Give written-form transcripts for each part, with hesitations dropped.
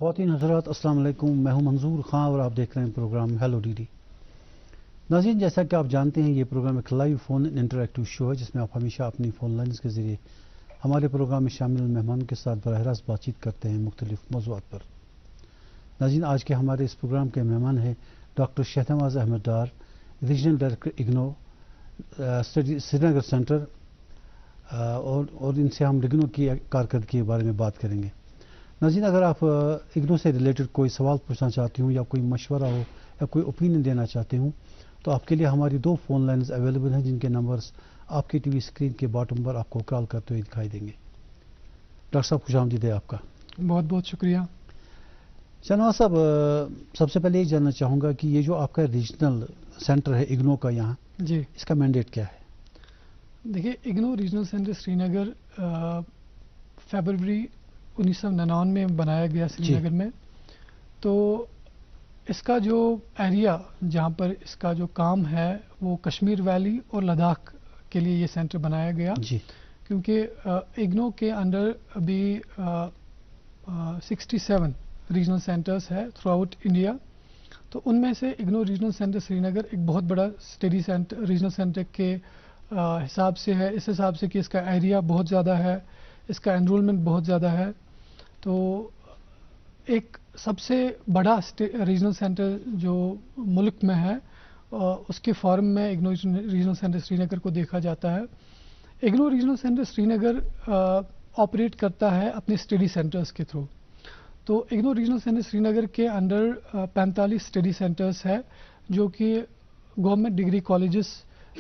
خواتین حضرات السلام علیکم، میں ہوں منظور خان اور آپ دیکھ رہے ہیں پروگرام ہیلو ڈی ڈی۔ ناظرین، جیسا کہ آپ جانتے ہیں یہ پروگرام ایک لائیو فون انٹریکٹیو شو ہے جس میں آپ ہمیشہ اپنی فون لائنز کے ذریعے ہمارے پروگرام میں شامل مہمانوں کے ساتھ براہ راست بات چیت کرتے ہیں مختلف موضوعات پر۔ ناظرین، آج کے ہمارے اس پروگرام کے مہمان ہیں doctor Shahnawaz Ahmad Dar, regional director IGNOU Srinagar centre, اور ان سے ہم اگنو کی کارکردگی کے بارے میں بات کریں گے۔ ناظرین، اگر آپ اگنو سے ریلیٹڈ کوئی سوال پوچھنا چاہتے ہوں یا کوئی مشورہ ہو یا کوئی اوپینین دینا چاہتے ہوں تو آپ کے لیے ہماری 2 فون لائنز اویلیبل ہیں جن کے نمبرز آپ کی ٹی وی اسکرین کے باٹم پر آپ کو کال کرتے ہوئے دکھائی دیں گے۔ ڈاکٹر صاحب خوش آمدید ہے آپ کا۔ بہت بہت شکریہ۔ شہنواز صاحب، سب سے پہلے یہ جاننا چاہوں گا کہ یہ جو آپ کا ریجنل سینٹر ہے اگنو کا یہاں، جی، اس کا مینڈیٹ کیا ہے؟ دیکھیے، اگنو ریجنل سینٹر سری نگر فیبرری 1999 میں بنایا گیا سری نگر میں۔ تو اس کا جو ایریا جہاں پر اس کا جو کام ہے وہ کشمیر ویلی اور لداخ کے لیے یہ سینٹر بنایا گیا، کیونکہ اگنو کے انڈر ابھی 67 ریجنل سینٹرز ہے تھرو آؤٹ انڈیا۔ تو ان میں سے اگنو ریجنل سینٹر سری نگر ایک بہت بڑا اسٹڈی سینٹر ریجنل سینٹر کے حساب سے ہے، اس حساب سے کہ اس کا ایریا بہت زیادہ ہے، اس کا انرولمنٹ بہت زیادہ ہے۔ تو ایک سب سے بڑا ریجنل سینٹر جو ملک میں ہے اس کے فارم میں IGNOU regional centre Srinagar کو دیکھا جاتا ہے۔ اگنو ریجنل سینٹر سری نگر آپریٹ کرتا ہے اپنے اسٹڈی سینٹرز کے تھرو۔ تو اگنو ریجنل سینٹر سری نگر کے انڈر 45 اسٹڈی سینٹرز ہے جو کہ گورنمنٹ ڈگری کالجز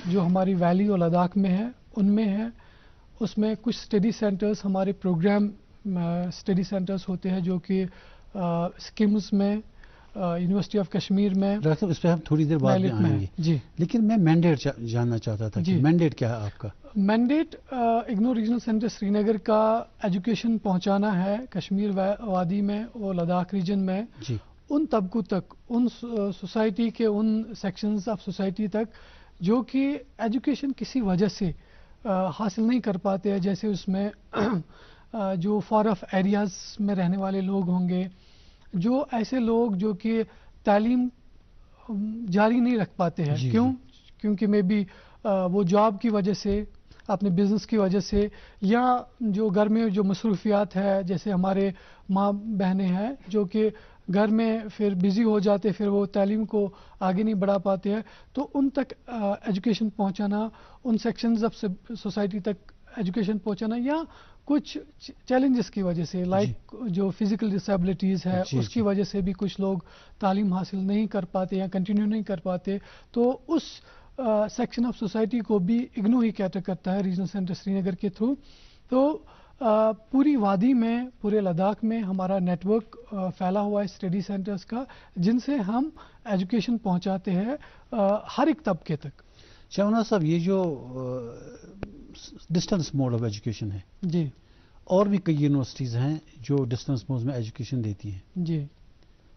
جو ہماری ویلی اور لداخ میں ہے ان میں ہے۔ اس میں کچھ اسٹڈی سینٹرز ہمارے پروگرام اسٹڈی سینٹرز ہوتے ہیں جو کہ اسکمز میں، یونیورسٹی آف کشمیر میں۔ ڈاکٹر صاحب، اس پہ ہم تھوڑی دیر بعد میں آئیں گے، جی، لیکن میں مینڈیٹ جاننا چاہتا تھا کہ مینڈیٹ کیا ہے آپ کا؟ مینڈیٹ اگنو ریجنل سینٹر سری نگر کا ایجوکیشن پہنچانا ہے کشمیر وادی میں اور لداخ ریجن میں ان طبقوں تک، ان سوسائٹی کے ان سیکشنز آف سوسائٹی تک جو کہ ایجوکیشن کسی وجہ سے حاصل نہیں کر پاتے ہیں، جیسے اس میں جو فار آف ایریاز میں رہنے والے لوگ ہوں گے، جو ایسے لوگ جو کہ تعلیم جاری نہیں رکھ پاتے ہیں۔ کیونکہ میں بھی وہ جاب کی وجہ سے، اپنے بزنس کی وجہ سے، یا جو گھر میں جو مصروفیات ہے، جیسے ہمارے ماں بہنیں ہیں جو کہ گھر میں پھر بزی ہو جاتے، پھر وہ تعلیم کو آگے نہیں بڑھا پاتے ہیں۔ تو ان تک ایجوکیشن پہنچانا، ان سیکشنز آف سوسائٹی تک ایجوکیشن پہنچانا، یا کچھ چیلنجز کی وجہ سے لائک جو فزیکل ڈسیبلٹیز ہے اس کی وجہ سے بھی کچھ لوگ تعلیم حاصل نہیں کر پاتے یا کنٹینیو نہیں کر پاتے، تو اس سیکشن آف سوسائٹی کو بھی اگنو ہی کیٹر کرتا ہے ریجنل سینٹر سری نگر کے تھرو۔ تو پوری وادی میں، پورے لداخ میں ہمارا نیٹ ورک پھیلا ہوا ہے اسٹڈی سینٹرز کا، جن سے ہم ایجوکیشن پہنچاتے ہیں ہر ایک طبقے تک۔ شہنواز صاحب، یہ جو ڈسٹنس موڈ آف ایجوکیشن ہے، جی، اور بھی کئی یونیورسٹیز ہیں جو ڈسٹنس موڈ میں ایجوکیشن دیتی ہیں، جی،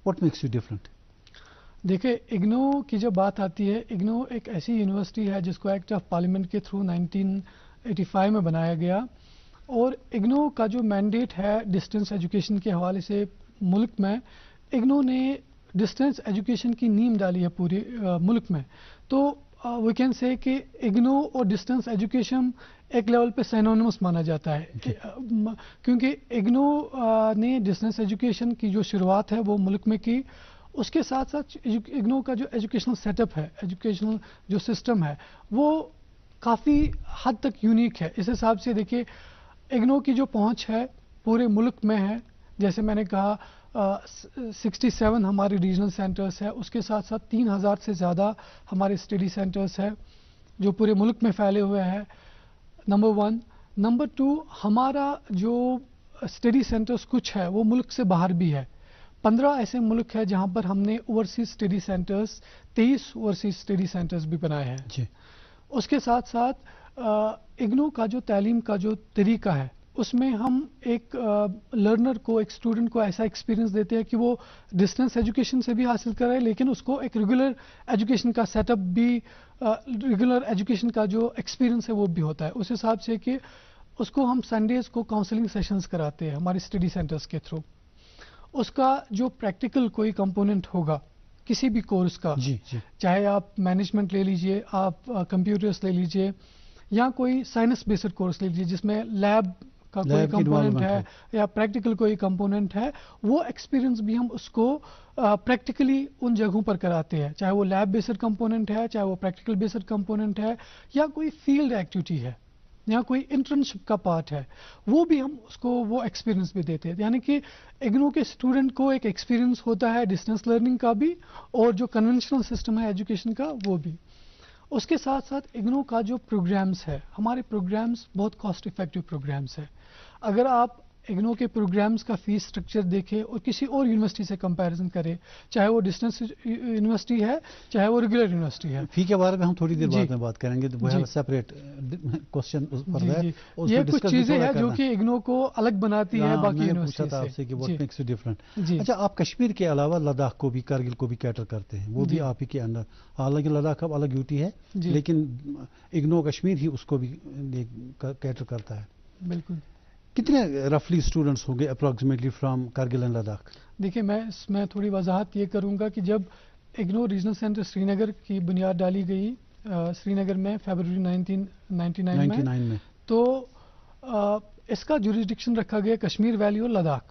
واٹ میکس یو ڈفرنٹ؟ دیکھیں، اگنو کی جب بات آتی ہے، اگنو ایک ایسی یونیورسٹی ہے جس کو ایکٹ آف پارلیمنٹ کے تھرو 1985 میں بنایا گیا، اور اگنو کا جو مینڈیٹ ہے ڈسٹنس ایجوکیشن کے حوالے سے ملک میں، اگنو نے ڈسٹنس ایجوکیشن کی نیم ڈالی ہے پورے ملک میں۔ تو وی کین سے کہ اگنو اور ڈسٹنس ایجوکیشن ایک لیول پہ سینونیمس مانا جاتا ہے، کیونکہ اگنو نے ڈسٹنس ایجوکیشن کی جو شروعات ہے وہ ملک میں کی، اس کے ساتھ ساتھ اگنو کا جو ایجوکیشنل سیٹ اپ ہے، ایجوکیشنل جو سسٹم ہے، وہ کافی حد تک یونیک ہے۔ اس حساب سے دیکھیے، اگنو کی جو پہنچ ہے پورے ملک میں ہے، جیسے میں نے کہا 67 ہمارے ریجنل سینٹرز ہیں، اس کے ساتھ ساتھ 3000 سے زیادہ ہمارے اسٹڈی سینٹرز ہیں جو پورے ملک میں پھیلے ہوئے ہیں، نمبر 1۔ نمبر 2، ہمارا جو اسٹڈی سینٹرز کچھ ہے وہ ملک سے باہر بھی ہے۔ 15 ایسے ملک ہیں جہاں پر ہم نے overseas study centres, 23 overseas study centres بھی بنائے ہیں۔ اس کے ساتھ ساتھ اگنو کا جو تعلیم کا جو طریقہ ہے، اس میں ہم ایک لرنر کو، ایک اسٹوڈنٹ کو ایسا ایکسپیرینس دیتے ہیں کہ وہ ڈسٹنس ایجوکیشن سے بھی حاصل کرے، لیکن اس کو ایک ریگولر ایجوکیشن کا سیٹ اپ بھی، ریگولر ایجوکیشن کا جو ایکسپیرینس ہے وہ بھی ہوتا ہے۔ اس حساب سے کہ اس کو ہم سنڈیز کو کاؤنسلنگ سیشنز کراتے ہیں ہمارے اسٹڈی سینٹرز کے تھرو۔ اس کا جو پریکٹیکل کوئی کمپوننٹ ہوگا کسی بھی کورس کا، چاہے آپ مینجمنٹ لے لیجئے، آپ کمپیوٹرز لے لیجئے، یا کوئی سائنس بیسڈ کورس لے لیجئے جس میں لیب کا کوئی کمپوننٹ ہے یا پریکٹیکل کوئی کمپوننٹ ہے، وہ ایکسپیرینس بھی ہم اس کو پریکٹیکلی ان جگہوں پر کراتے ہیں، چاہے وہ لیب بیسڈ کمپوننٹ ہے، چاہے وہ پریکٹیکل بیسڈ کمپوننٹ ہے، یا کوئی فیلڈ ایکٹیویٹی ہے، یا کوئی انٹرنشپ کا پارٹ ہے، وہ بھی ہم اس کو وہ ایکسپیرینس بھی دیتے ہیں. یعنی کہ اگنو کے اسٹوڈنٹ کو ایک ایکسپیرینس ہوتا ہے ڈسٹینس لرننگ کا بھی اور جو کنونشنل سسٹم ہے ایجوکیشن کا وہ بھی. اس کے ساتھ ساتھ اگنو کا جو پروگرامز ہے، ہمارے پروگرامز بہت کاسٹ افیکٹو پروگرامز ہیں. اگر آپ اگنو کے پروگرامز کا فیس سٹرکچر دیکھیں اور کسی اور یونیورسٹی سے کمپیریزن کریں، چاہے وہ ڈسٹینس یونیورسٹی ہے چاہے وہ ریگولر یونیورسٹی ہے. فی کے بارے میں ہم تھوڑی دیر بعد میں بات کریں گے، تو سیپریٹ کوسچن پر ہے. یہ کچھ چیزیں ہیں جو کہ اگنو کو الگ بناتی ہے باقی یونیورسٹی سے. آپ سے کہ what makes it different. اچھا، آپ کشمیر کے علاوہ لداخ کو بھی، کارگل کو بھی کیٹر کرتے ہیں، وہ بھی آپ ہی کے انڈر. حالانکہ لداخ اب الگ یوٹی ہے لیکن اگنو کشمیر ہی اس کو بھی کیٹر کرتا ہے. بالکل. کتنے رفلی اسٹوڈنٹس ہوں گے approximately from Kargil and Ladakh? دیکھیے، میں اس میں تھوڑی وضاحت یہ کروں گا کہ جب اگنو ریجنل سینٹر سری نگر کی بنیاد ڈالی گئی سری نگر میں فیبروری 1999 میں، تو اس کا جوریسڈکشن رکھا گیا کشمیر ویلی اور لداخ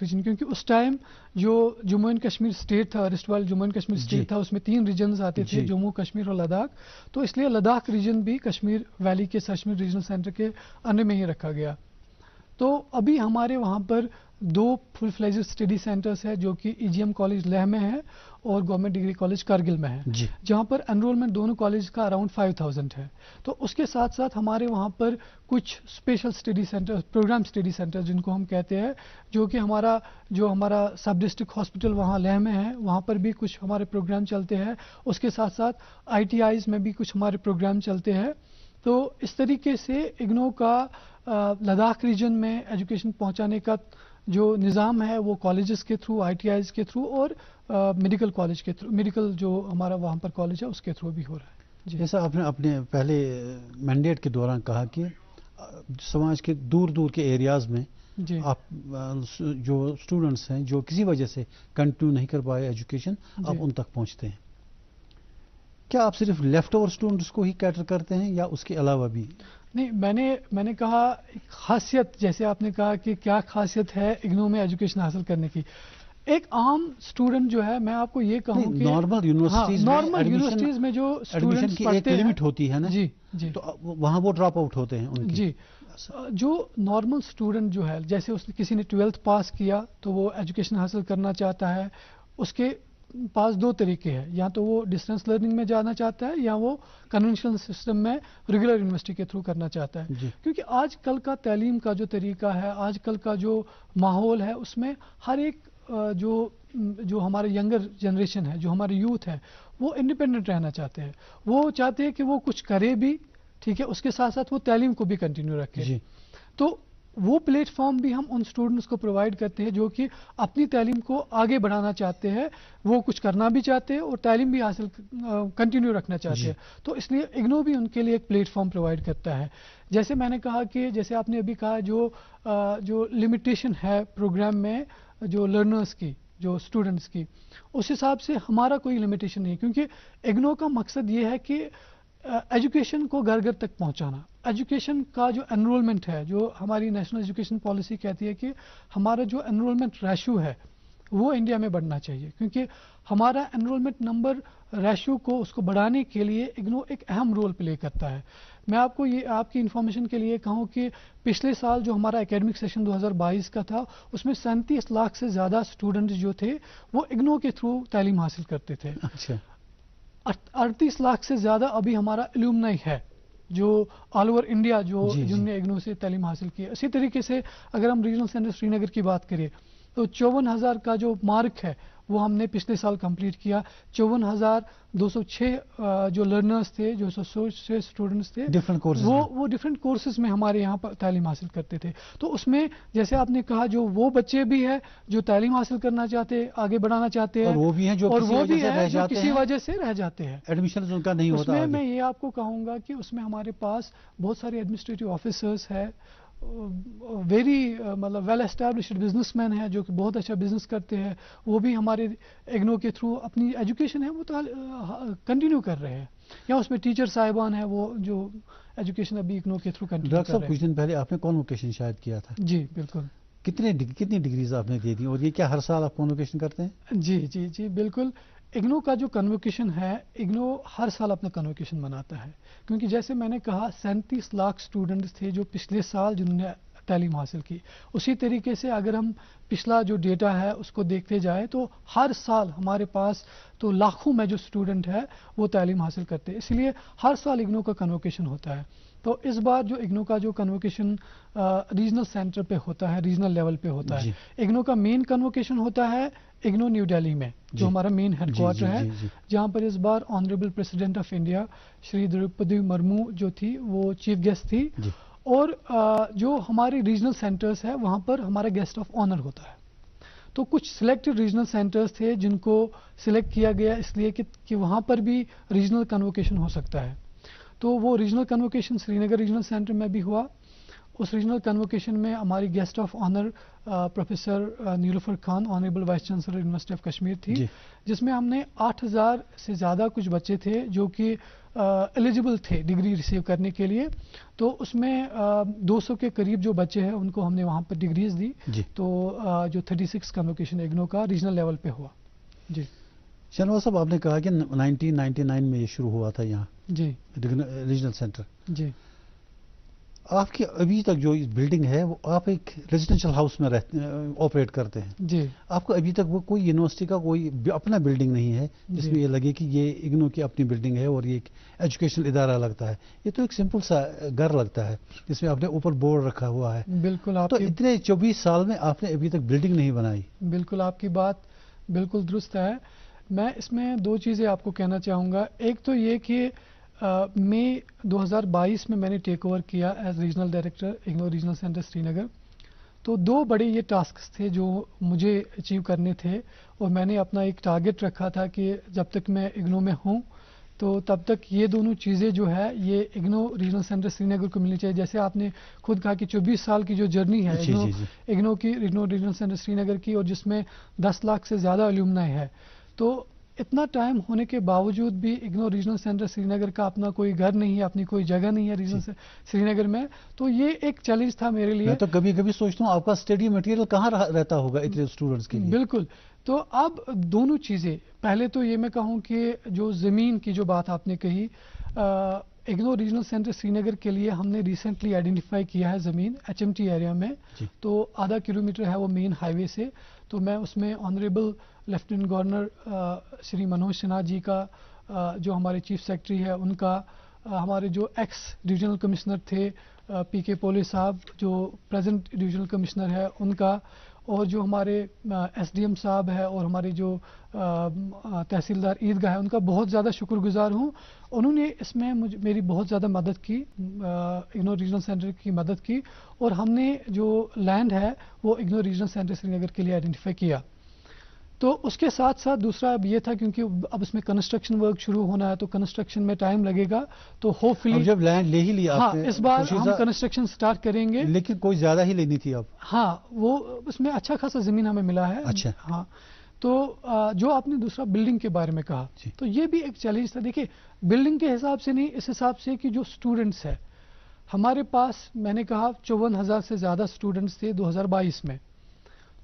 ریجن، کیونکہ اس ٹائم جو جموں اینڈ کشمیر اسٹیٹ تھا، arrest while Jammu and Kashmir state تھا، اس میں 3 ریجنز آتے تھے، جموں، کشمیر اور لداخ. تو اس لیے لداخ ریجن بھی کشمیر ویلی کے کشمیر ریجنل سینٹر کے انڈر میں ہی رکھا گیا. تو ابھی ہمارے وہاں پر 2 فل فلیجڈ اسٹڈی سینٹرز ہیں جو کہ EGM کالج لیہ میں ہے اور گورنمنٹ ڈگری کالج کارگل میں ہے، جہاں پر انرولمنٹ دونوں کالج کا اراؤنڈ 5000 ہے. تو اس کے ساتھ ساتھ ہمارے وہاں پر کچھ special study centre, programme study centre جن کو ہم کہتے ہیں، جو کہ ہمارا سب ڈسٹرکٹ ہاسپٹل وہاں لیہ میں ہے، وہاں پر بھی کچھ ہمارے پروگرام چلتے ہیں. اس کے ساتھ ساتھ ITIs میں بھی کچھ ہمارے پروگرام چلتے ہیں. تو اس طریقے سے اگنو کا لداخ ریجن میں ایجوکیشن پہنچانے کا جو نظام ہے وہ کالجز کے تھرو، ITIs کے تھرو اور میڈیکل کالج کے تھرو، میڈیکل جو ہمارا وہاں پر کالج ہے اس کے تھرو بھی ہو رہا ہے. جیسا آپ نے اپنے پہلے مینڈیٹ کے دوران کہا کہ سماج کے دور دور کے ایریاز میں آپ جو اسٹوڈنٹس ہیں جو کسی وجہ سے کنٹینیو نہیں کر پائے ایجوکیشن، آپ ان تک پہنچتے ہیں. کیا آپ صرف لیفٹ اوور اسٹوڈنٹس کو ہی کیٹر کرتے ہیں یا اس کے علاوہ بھی؟ نہیں، میں نے کہا خاصیت، جیسے آپ نے کہا کہ کیا خاصیت ہے اگنو میں ایجوکیشن حاصل کرنے کی. ایک عام اسٹوڈنٹ جو ہے، میں آپ کو یہ کہوں کہ نارمل یونیورسٹیز میں جو اسٹوڈنٹس کی ایک لمٹ ہوتی ہے نا، تو وہاں وہ ڈراپ آؤٹ ہوتے ہیں ان کی. جو نارمل اسٹوڈنٹ جو ہے، جیسے کسی نے 12th پاس کیا تو وہ ایجوکیشن حاصل کرنا چاہتا ہے، اس کے پاس 2 طریقے ہیں، یا تو وہ ڈسٹینس لرننگ میں جانا چاہتا ہے یا وہ کنونشنل سسٹم میں ریگولر یونیورسٹی کے تھرو کرنا چاہتا ہے. کیونکہ آج کل کا تعلیم کا جو طریقہ ہے، آج کل کا جو ماحول ہے، اس میں ہر ایک جو ہمارے ینگر جنریشن ہے، جو ہمارے یوتھ ہے، وہ انڈیپینڈنٹ رہنا چاہتے ہیں. وہ چاہتے ہیں کہ وہ کچھ کرے بھی، ٹھیک ہے، اس کے ساتھ ساتھ وہ تعلیم کو بھی کنٹینیو رکھے. تو وہ پلیٹ فارم بھی ہم ان اسٹوڈنٹس کو پرووائڈ کرتے ہیں جو کہ اپنی تعلیم کو آگے بڑھانا چاہتے ہیں، وہ کچھ کرنا بھی چاہتے ہیں اور تعلیم بھی حاصل کنٹینیو رکھنا چاہتے ہیں. تو اس لیے اگنو بھی ان کے لیے ایک پلیٹ فارم پرووائڈ کرتا ہے. جیسے میں نے کہا کہ جیسے آپ نے ابھی کہا جو لمیٹیشن ہے پروگرام میں جو لرنرز کی، جو اسٹوڈنٹس کی، اس حساب سے ہمارا کوئی لمیٹیشن نہیں، کیونکہ اگنو کا مقصد یہ ہے کہ ایجوکیشن کو گھر گھر تک پہنچانا. ایجوکیشن کا جو انرولمنٹ ہے، جو ہماری نیشنل ایجوکیشن پالیسی کہتی ہے کہ ہمارا جو انرولمنٹ ریشو ہے وہ انڈیا میں بڑھنا چاہیے، کیونکہ ہمارا انرولمنٹ نمبر ریشو کو اس کو بڑھانے کے لیے اگنو ایک اہم رول پلے کرتا ہے. میں آپ کو یہ آپ کی انفارمیشن کے لیے کہوں کہ پچھلے سال جو ہمارا اکیڈمک سیشن 2022 کا تھا، اس میں 37 لاکھ سے زیادہ اسٹوڈنٹس جو تھے وہ اگنو کے تھرو تعلیم حاصل کرتے تھے. 38 لاکھ سے زیادہ ابھی ہمارا الومنائی ہے جو آل اوور انڈیا جن نے اگنو سے تعلیم حاصل کی. اسی طریقے سے اگر ہم ریجنل سینٹر سری نگر کی بات کریں تو 54,000 کا جو مارک ہے وہ ہم نے پچھلے سال کمپلیٹ کیا. 54,206 جو لرنرز تھے، جو اسٹوڈنٹس تھے، وہ ڈفرینٹ کورسز میں ہمارے یہاں پر تعلیم حاصل کرتے تھے. تو اس میں جیسے آپ نے کہا جو وہ بچے بھی ہیں جو تعلیم حاصل کرنا چاہتے، آگے بڑھانا چاہتے ہیں، اور وہ بھی ہیں جو کسی وجہ سے رہ جاتے ہیں، ایڈمیشن ان کا نہیں ہوتا. میں یہ آپ کو کہوں گا کہ اس میں ہمارے پاس بہت سارے ایڈمنسٹریٹو آفیسرز ہیں ویری مطلب ویل اسٹیبلشڈ بزنس مین ہے جو کہ بہت اچھا بزنس کرتے ہیں، وہ بھی ہمارے اگنو کے تھرو اپنی ایجوکیشن ہے وہ کنٹینیو کر رہے ہیں، یا اس میں ٹیچر صاحبان ہیں وہ جو ایجوکیشن ابھی اگنو کے تھرو کنٹینیو ڈاکٹر کر صاحب رہے کچھ دن پہلے آپ نے کانوکیشن شاید کیا تھا، ہیں. جی بالکل. کتنی ڈگریز آپ نے دے دی، اور یہ کیا ہر سال آپ کانوکیشن کرتے ہیں؟ جی بالکل. اگنو کا جو کنوکیشن ہے، اگنو ہر سال اپنا کنوکیشن مناتا ہے، کیونکہ جیسے میں نے کہا 37 لاکھ اسٹوڈنٹس تھے جو پچھلے سال جنہوں نے تعلیم حاصل کی. اسی طریقے سے اگر ہم پچھلا جو ڈیٹا ہے اس کو دیکھتے جائیں تو ہر سال ہمارے پاس تو لاکھوں میں جو اسٹوڈنٹ ہے وہ تعلیم حاصل کرتے ہیں، اس لیے ہر سال اگنو کا کنوکیشن ہوتا ہے. تو اس بار جو اگنو کا جو کنوکیشن ریجنل سینٹر پہ ہوتا ہے، ریجنل لیول پہ ہوتا ہے. اگنو کا مین کنوکیشن ہوتا ہے اگنو نیو دہلی میں، جو ہمارا مین ہیڈ کوارٹر ہے، جہاں پر اس بار آنریبل پریزیڈنٹ آف انڈیا شری دروپدی مرمو جو تھی وہ چیف گیسٹ تھی، اور جو ہمارے ریجنل سینٹرز ہیں وہاں پر ہمارا گیسٹ آف آنر ہوتا ہے. تو کچھ سلیکٹڈ ریجنل سینٹرز تھے جن کو سلیکٹ کیا گیا اس لیے کہ وہاں پر بھی ریجنل کنوکیشن ہو سکتا ہے. تو وہ ریجنل کنوکیشن سری نگر ریجنل سینٹر میں بھی ہوا. اس ریجنل کنوکیشن میں ہماری guest of honour professor Niloufer Khan, honourable vice chancellor university of Kashmir تھی، جس میں ہم نے 8000 سے زیادہ کچھ بچے تھے جو کہ ایلیجبل تھے ڈگری ریسیو کرنے کے لیے. تو اس میں 200 کے قریب جو بچے ہیں ان کو ہم نے وہاں پر ڈگریز دی. تو جو 36 کنوکیشن اگنو کا ریجنل لیول پہ ہوا. جی شہنواز صاحب، آپ نے کہا کہ 1999 میں یہ شروع ہوا تھا یہاں ریجنل سینٹر. جی آپ کی ابھی تک جو بلڈنگ ہے وہ آپ ایک ریزیڈینشیل ہاؤس میں آپریٹ کرتے ہیں. جی آپ کو ابھی تک وہ کوئی یونیورسٹی کا کوئی اپنا بلڈنگ نہیں ہے جس میں یہ لگے کہ یہ اگنو کی اپنی بلڈنگ ہے اور یہ ایک ایجوکیشنل ادارہ لگتا ہے. یہ تو ایک سمپل سا گھر لگتا ہے جس میں آپ نے اوپر بورڈ رکھا ہوا ہے. بالکل. آپ تو اتنے 24 سال میں آپ نے ابھی تک بلڈنگ نہیں بنائی. بالکل آپ کی بات بالکل درست ہے. میں اس میں دو چیزیں آپ کو کہنا چاہوں گا. ایک تو یہ کہ مئی 2022 میں نے ٹیک اوور کیا as regional director IGNOU regional centre Srinagar. تو دو بڑے یہ ٹاسکس تھے جو مجھے اچیو کرنے تھے، اور میں نے اپنا ایک ٹارگٹ رکھا تھا کہ جب تک میں اگنو میں ہوں تو تب تک یہ دونوں چیزیں جو ہے یہ IGNOU regional centre Srinagar کو ملنی چاہیے. جیسے آپ نے خود کہا کہ 24 سال کی جو جرنی ہے اگنو کی ریجنل سینٹر سری نگر کی، اور جس میں 10 لاکھ سے زیادہ الومنائی ہے، تو اتنا ٹائم ہونے کے باوجود بھی اگنو ریجنل سینٹر سری نگر کا اپنا کوئی گھر نہیں ہے، اپنی کوئی جگہ نہیں ہے ریجنل سری نگر میں. تو یہ ایک چیلنج تھا میرے لیے. میں تو کبھی کبھی سوچتا ہوں آپ کا اسٹڈی مٹیریل کہاں رہتا ہوگا اتنے اسٹوڈنٹس کے لیے. بالکل. تو اب دونوں چیزیں، پہلے تو یہ میں کہوں کہ جو زمین کی جو بات آپ نے کہی، اگنو ریجنل سینٹر سری نگر کے لیے ہم نے ریسنٹلی آئیڈینٹیفائی کیا ہے زمین HMT ایریا میں. تو آدھا کلومیٹر ہے وہ مین ہائی وے سے. تو میں اس میں آنریبل لیفٹیننٹ گورنر شری منوج سنہا جی کا، جو ہمارے چیف سیکرٹری ہے ان کا، ہمارے جو ایکس ڈویژنل کمشنر تھے PK پولے صاحب جو پریزنٹ ڈویژنل کمشنر ہے ان کا، اور جو ہمارے SDM صاحب ہے، اور ہمارے جو تحصیلدار عیدگاہ ہے، ان کا بہت زیادہ شکر گزار ہوں. انہوں نے اس میں میری بہت زیادہ مدد کی، اگنو ریجنل سینٹر کی مدد کی، اور ہم نے جو لینڈ ہے وہ اگنو ریجنل سینٹر سری نگر کے لیے آئیڈینٹیفائی کیا. تو اس کے ساتھ ساتھ دوسرا اب یہ تھا کیونکہ اب اس میں کنسٹرکشن ورک شروع ہونا ہے تو کنسٹرکشن میں ٹائم لگے گا. تو ہوپ فلی جب لینڈ لے ہی لیا ہاں اس بار ہم کنسٹرکشن سٹارٹ کریں گے. لیکن کوئی زیادہ ہی لینی تھی اب. ہاں وہ اس میں اچھا خاصا زمین ہمیں ملا ہے. اچھا. ہاں تو جو آپ نے دوسرا بلڈنگ کے بارے میں کہا، تو یہ بھی ایک چیلنج تھا. دیکھیے بلڈنگ کے حساب سے نہیں، اس حساب سے کہ جو اسٹوڈنٹس ہے ہمارے پاس، میں نے کہا 54,000 سے زیادہ اسٹوڈنٹس تھے 2022 میں.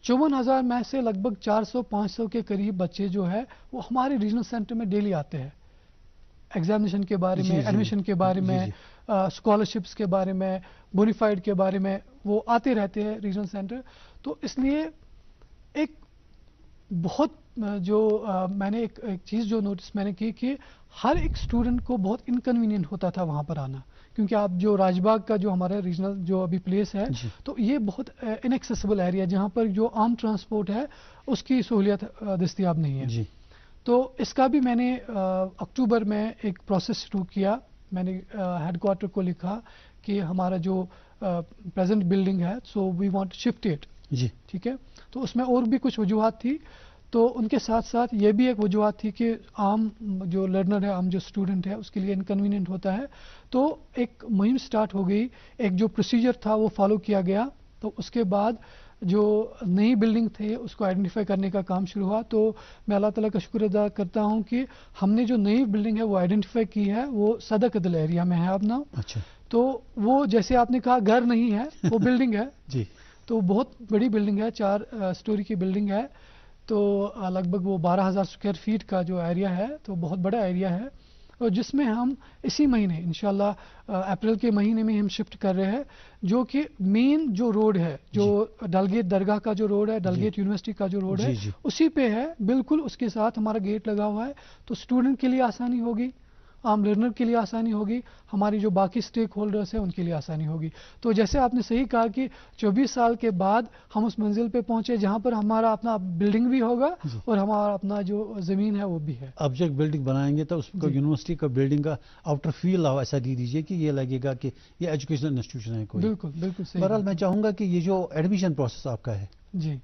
54,000 میں سے لگ بھگ 400-500 کے قریب بچے جو ہے وہ ہمارے ریجنل سینٹر میں ڈیلی آتے ہیں. ایگزامینیشن کے بارے میں، ایڈمیشن کے بارے میں، اسکالرشپس کے بارے میں، بونیفائڈ کے بارے میں وہ آتے رہتے ہیں ریجنل سینٹر. تو اس لیے ایک بہت جو میں نے ایک چیز جو نوٹس میں نے کی کہ ہر ایک اسٹوڈنٹ کو بہت انکنوینئنٹ ہوتا تھا وہاں پر آنا، کیونکہ آپ جو راج باغ کا جو ہمارا ریجنل جو ابھی پلیس ہے تو یہ بہت انیکسیسیبل ایریا جہاں پر جو عام ٹرانسپورٹ ہے اس کی سہولیت دستیاب نہیں ہے. تو اس کا بھی میں نے اکتوبر میں ایک پروسیس شروع کیا. میں نے ہیڈ کوارٹر کو لکھا کہ ہمارا جو پریزنٹ بلڈنگ ہے سو وی وانٹ شفٹ اٹ. ٹھیک ہے. تو اس میں اور بھی کچھ وجوہات تھی. تو ان کے ساتھ ساتھ یہ بھی ایک وجوہات تھی کہ عام جو لرنر ہے، عام جو اسٹوڈنٹ ہے، اس کے لیے انکنوینئنٹ ہوتا ہے. تو ایک مہم سٹارٹ ہو گئی، ایک جو پروسیجر تھا وہ فالو کیا گیا. تو اس کے بعد جو نئی بلڈنگ تھے اس کو آئیڈینٹیفائی کرنے کا کام شروع ہوا. تو میں اللہ تعالیٰ کا شکر ادا کرتا ہوں کہ ہم نے جو نئی بلڈنگ ہے وہ آئیڈینٹیفائی کی ہے، وہ صدر قدل ایریا میں ہے اپنا. اچھا. تو وہ جیسے آپ نے کہا گھر نہیں ہے، وہ بلڈنگ ہے. جی. تو بہت بڑی بلڈنگ ہے، 4 اسٹوری کی بلڈنگ ہے. تو لگ بھگ وہ 12,000 اسکوائر فیٹ کا جو ایریا ہے، تو بہت بڑا ایریا ہے. اور جس میں ہم اسی مہینے انشاءاللہ اپریل کے مہینے میں ہم شفٹ کر رہے ہیں، جو کہ مین جو روڈ ہے، جو ڈلگیٹ درگاہ کا جو روڈ ہے، ڈلگیٹ یونیورسٹی کا جو روڈ ہے، اسی پہ ہے بالکل. اس کے ساتھ ہمارا گیٹ لگا ہوا ہے. تو اسٹوڈنٹ کے لیے آسانی ہوگی، عام لرنر کے لیے آسانی ہوگی، ہماری جو باقی اسٹیک ہولڈرس ہیں ان کے لیے آسانی ہوگی. تو جیسے آپ نے صحیح کہا کہ 24 سال کے بعد ہم اس منزل پہ پہنچے جہاں پر ہمارا اپنا بلڈنگ بھی ہوگا اور ہمارا اپنا جو زمین ہے وہ بھی ہے. اب جب بلڈنگ بنائیں گے تو اس کو یونیورسٹی کا بلڈنگ کا آؤٹر فیل ایسا دے دیجیے کہ یہ لگے گا کہ یہ ایجوکیشنل انسٹیٹیوشن ہے کوئی. بالکل بالکل صحیح. بہرحال میں چاہوں گا کہ یہ جو ایڈمیشن پروسیس آپ کا ہے، جی،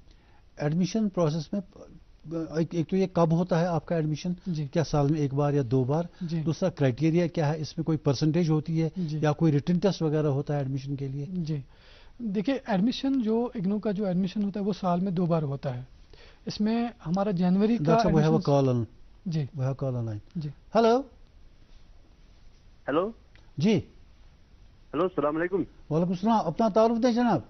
ایڈمیشن پروسیس میں ایک تو یہ کب ہوتا ہے آپ کا ایڈمیشن؟ کیا سال میں 1 بار یا 2 بار؟ دوسرا کرائٹیریا کیا ہے؟ اس میں کوئی پرسنٹیج ہوتی ہے یا کوئی ریٹن ٹیسٹ وغیرہ ہوتا ہے ایڈمیشن کے لیے؟ جی دیکھیے، ایڈمیشن جو اگنو کا جو ایڈمیشن ہوتا ہے وہ سال میں 2 بار ہوتا ہے. اس میں ہمارا جنوری کا جی جی ہلو ہلو جی ہلو السلام علیکم. وعلیکم السلام. اپنا تعارف دیں جناب.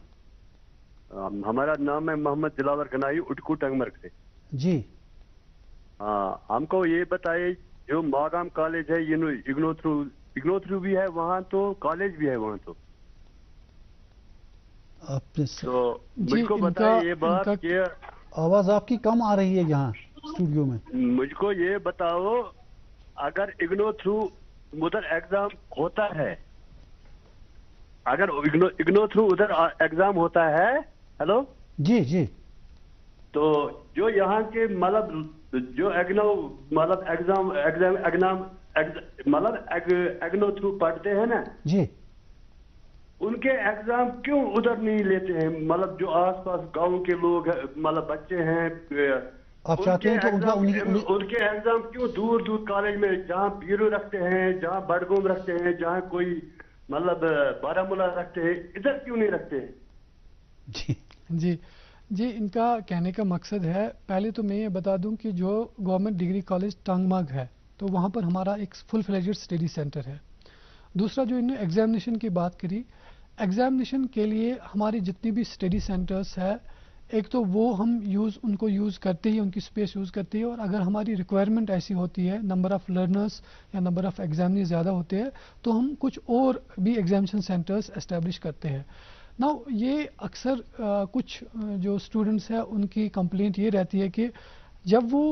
ہمارا نام ہے محمد دلاور گنائی، اٹکو ٹنگمرگ سے. جی. ہم کو یہ بتائیے، جو ماگام کالج ہے اگنو تھرو بھی ہے وہاں، تو کالج بھی ہے وہاں. تو مجھ کو بتائیے یہ بات کہ آواز آپ کی کم آ رہی ہے یہاں اسٹوڈیو میں. مجھ کو یہ بتاؤ، اگر اگنو تھرو ادھر ایگزام ہوتا ہے، اگر اگنو تھرو ادھر ایگزام ہوتا ہے، ہلو جی جی، تو جو یہاں کے مطلب جو اگنو تھرو پڑھتے ہیں نا جی، ان کے ایگزام کیوں ادھر نہیں لیتے ہیں؟ مطلب جو آس پاس گاؤں کے لوگ مطلب بچے ہیں، آپ چاہتے ہیں کہ ان کے ایگزام کیوں دور دور کالج میں، جہاں بیرو رکھتے ہیں، جہاں بڈگوم رکھتے ہیں، جہاں کوئی مطلب بارامولہ رکھتے ہیں، ادھر کیوں نہیں رکھتے ہیں؟ جی جی جی، ان کا کہنے کا مقصد ہے، پہلے تو میں یہ بتا دوں کہ جو گورنمنٹ ڈگری کالج ٹانگ ماگ ہے، تو وہاں پر ہمارا ایک فل فلیجڈ اسٹڈی سینٹر ہے. دوسرا جو انہوں نے ایگزامینیشن کی بات کری، ایگزامینیشن کے لیے ہماری جتنی بھی اسٹڈی سینٹرز ہے، ایک تو وہ ہم ان کو یوز کرتے ہی، ان کی اسپیس یوز کرتے ہیں. اور اگر ہماری ریکوائرمنٹ ایسی ہوتی ہے، نمبر آف لرنرز یا نمبر آف ایگزامنر زیادہ ہوتے ہیں، تو ہم کچھ اور بھی ایگزامینیشن سینٹرز اسٹیبلش کرتے ہیں. نا یہ اکثر کچھ جو اسٹوڈنٹس ہیں ان کی کمپلینٹ یہ رہتی ہے کہ جب وہ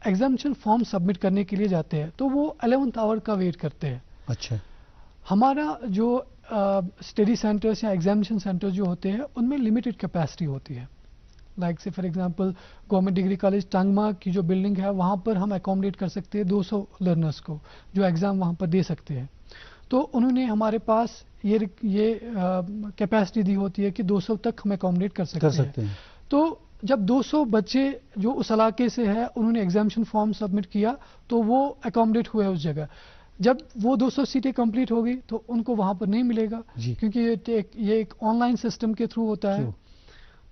ایگزامینیشن فارم سبمٹ کرنے کے لیے جاتے ہیں تو وہ 11th آور کا ویٹ کرتے ہیں. اچھا. ہمارا جو اسٹڈی سینٹرز یا ایگزامینیشن سینٹر جو ہوتے ہیں ان میں لمیٹڈ کیپیسٹی ہوتی ہے. لائک سے for example government degree college ٹانگ ماگ کی جو بلڈنگ ہے وہاں پر ہم اکوموڈیٹ کر سکتے ہیں 200 لرنرز کو جو ایگزام وہاں پر دے سکتے ہیں. تو انہوں نے ہمارے پاس یہ کیپیسٹی دی ہوتی ہے کہ 200 تک ہم اکوموڈیٹ کر سکتے ہیں. تو جب 200 بچے جو اس علاقے سے ہے انہوں نے ایگزامینیشن فارم سبمٹ کیا تو وہ اکوموڈیٹ ہوئے اس جگہ. جب وہ 200 سیٹیں کمپلیٹ ہو گئی تو ان کو وہاں پر نہیں ملے گا کیونکہ یہ ایک آن لائن سسٹم کے تھرو ہوتا ہے.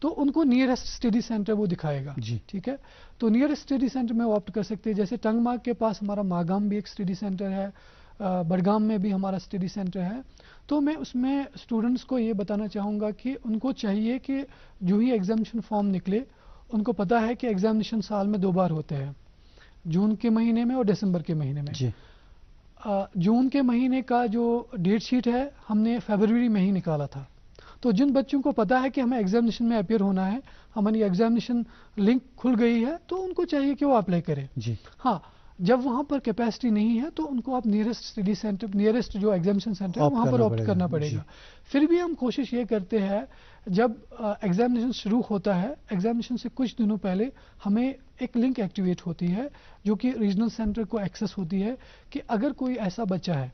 تو ان کو نیئرسٹ اسٹڈی سینٹر وہ دکھائے گا. ٹھیک ہے. تو نیئرسٹ اسٹڈی سینٹر میں وہ آپٹ کر سکتے ہیں. جیسے ٹنگ ماگ کے پاس ہمارا ماگام بھی ایک اسٹڈی سینٹر ہے، بڈگام میں بھی ہمارا اسٹڈی سینٹر ہے. تو میں اس میں اسٹوڈنٹس کو یہ بتانا چاہوں گا کہ ان کو چاہیے کہ جو ہی ایگزامینیشن فارم نکلے، ان کو پتہ ہے کہ ایگزامینیشن سال میں 2 بار ہوتے ہیں، جون کے مہینے میں اور دسمبر کے مہینے میں. جون کے مہینے کا جو ڈیٹ شیٹ ہے ہم نے فیبروری میں ہی نکالا تھا. تو جن بچوں کو پتا ہے کہ ہمیں ایگزامینیشن میں اپیئر ہونا ہے، ہماری ایگزامینیشن لنک کھل گئی ہے، تو ان کو چاہیے کہ وہ اپلائی کریں. ہاں، جب وہاں پر کیپیسٹی نہیں ہے تو ان کو آپ نیئرسٹ اسٹڈی سینٹر، نیئرسٹ جو ایگزامینیشن سینٹر ہے وہاں پر آپٹ کرنا پڑے گا. پھر بھی ہم کوشش یہ کرتے ہیں جب ایگزامینیشن شروع ہوتا ہے، ایگزامینیشن سے کچھ دنوں پہلے ہمیں ایک لنک ایکٹیویٹ ہوتی ہے جو کہ ریجنل سینٹر کو ایکسیس ہوتی ہے کہ اگر کوئی ایسا بچہ ہے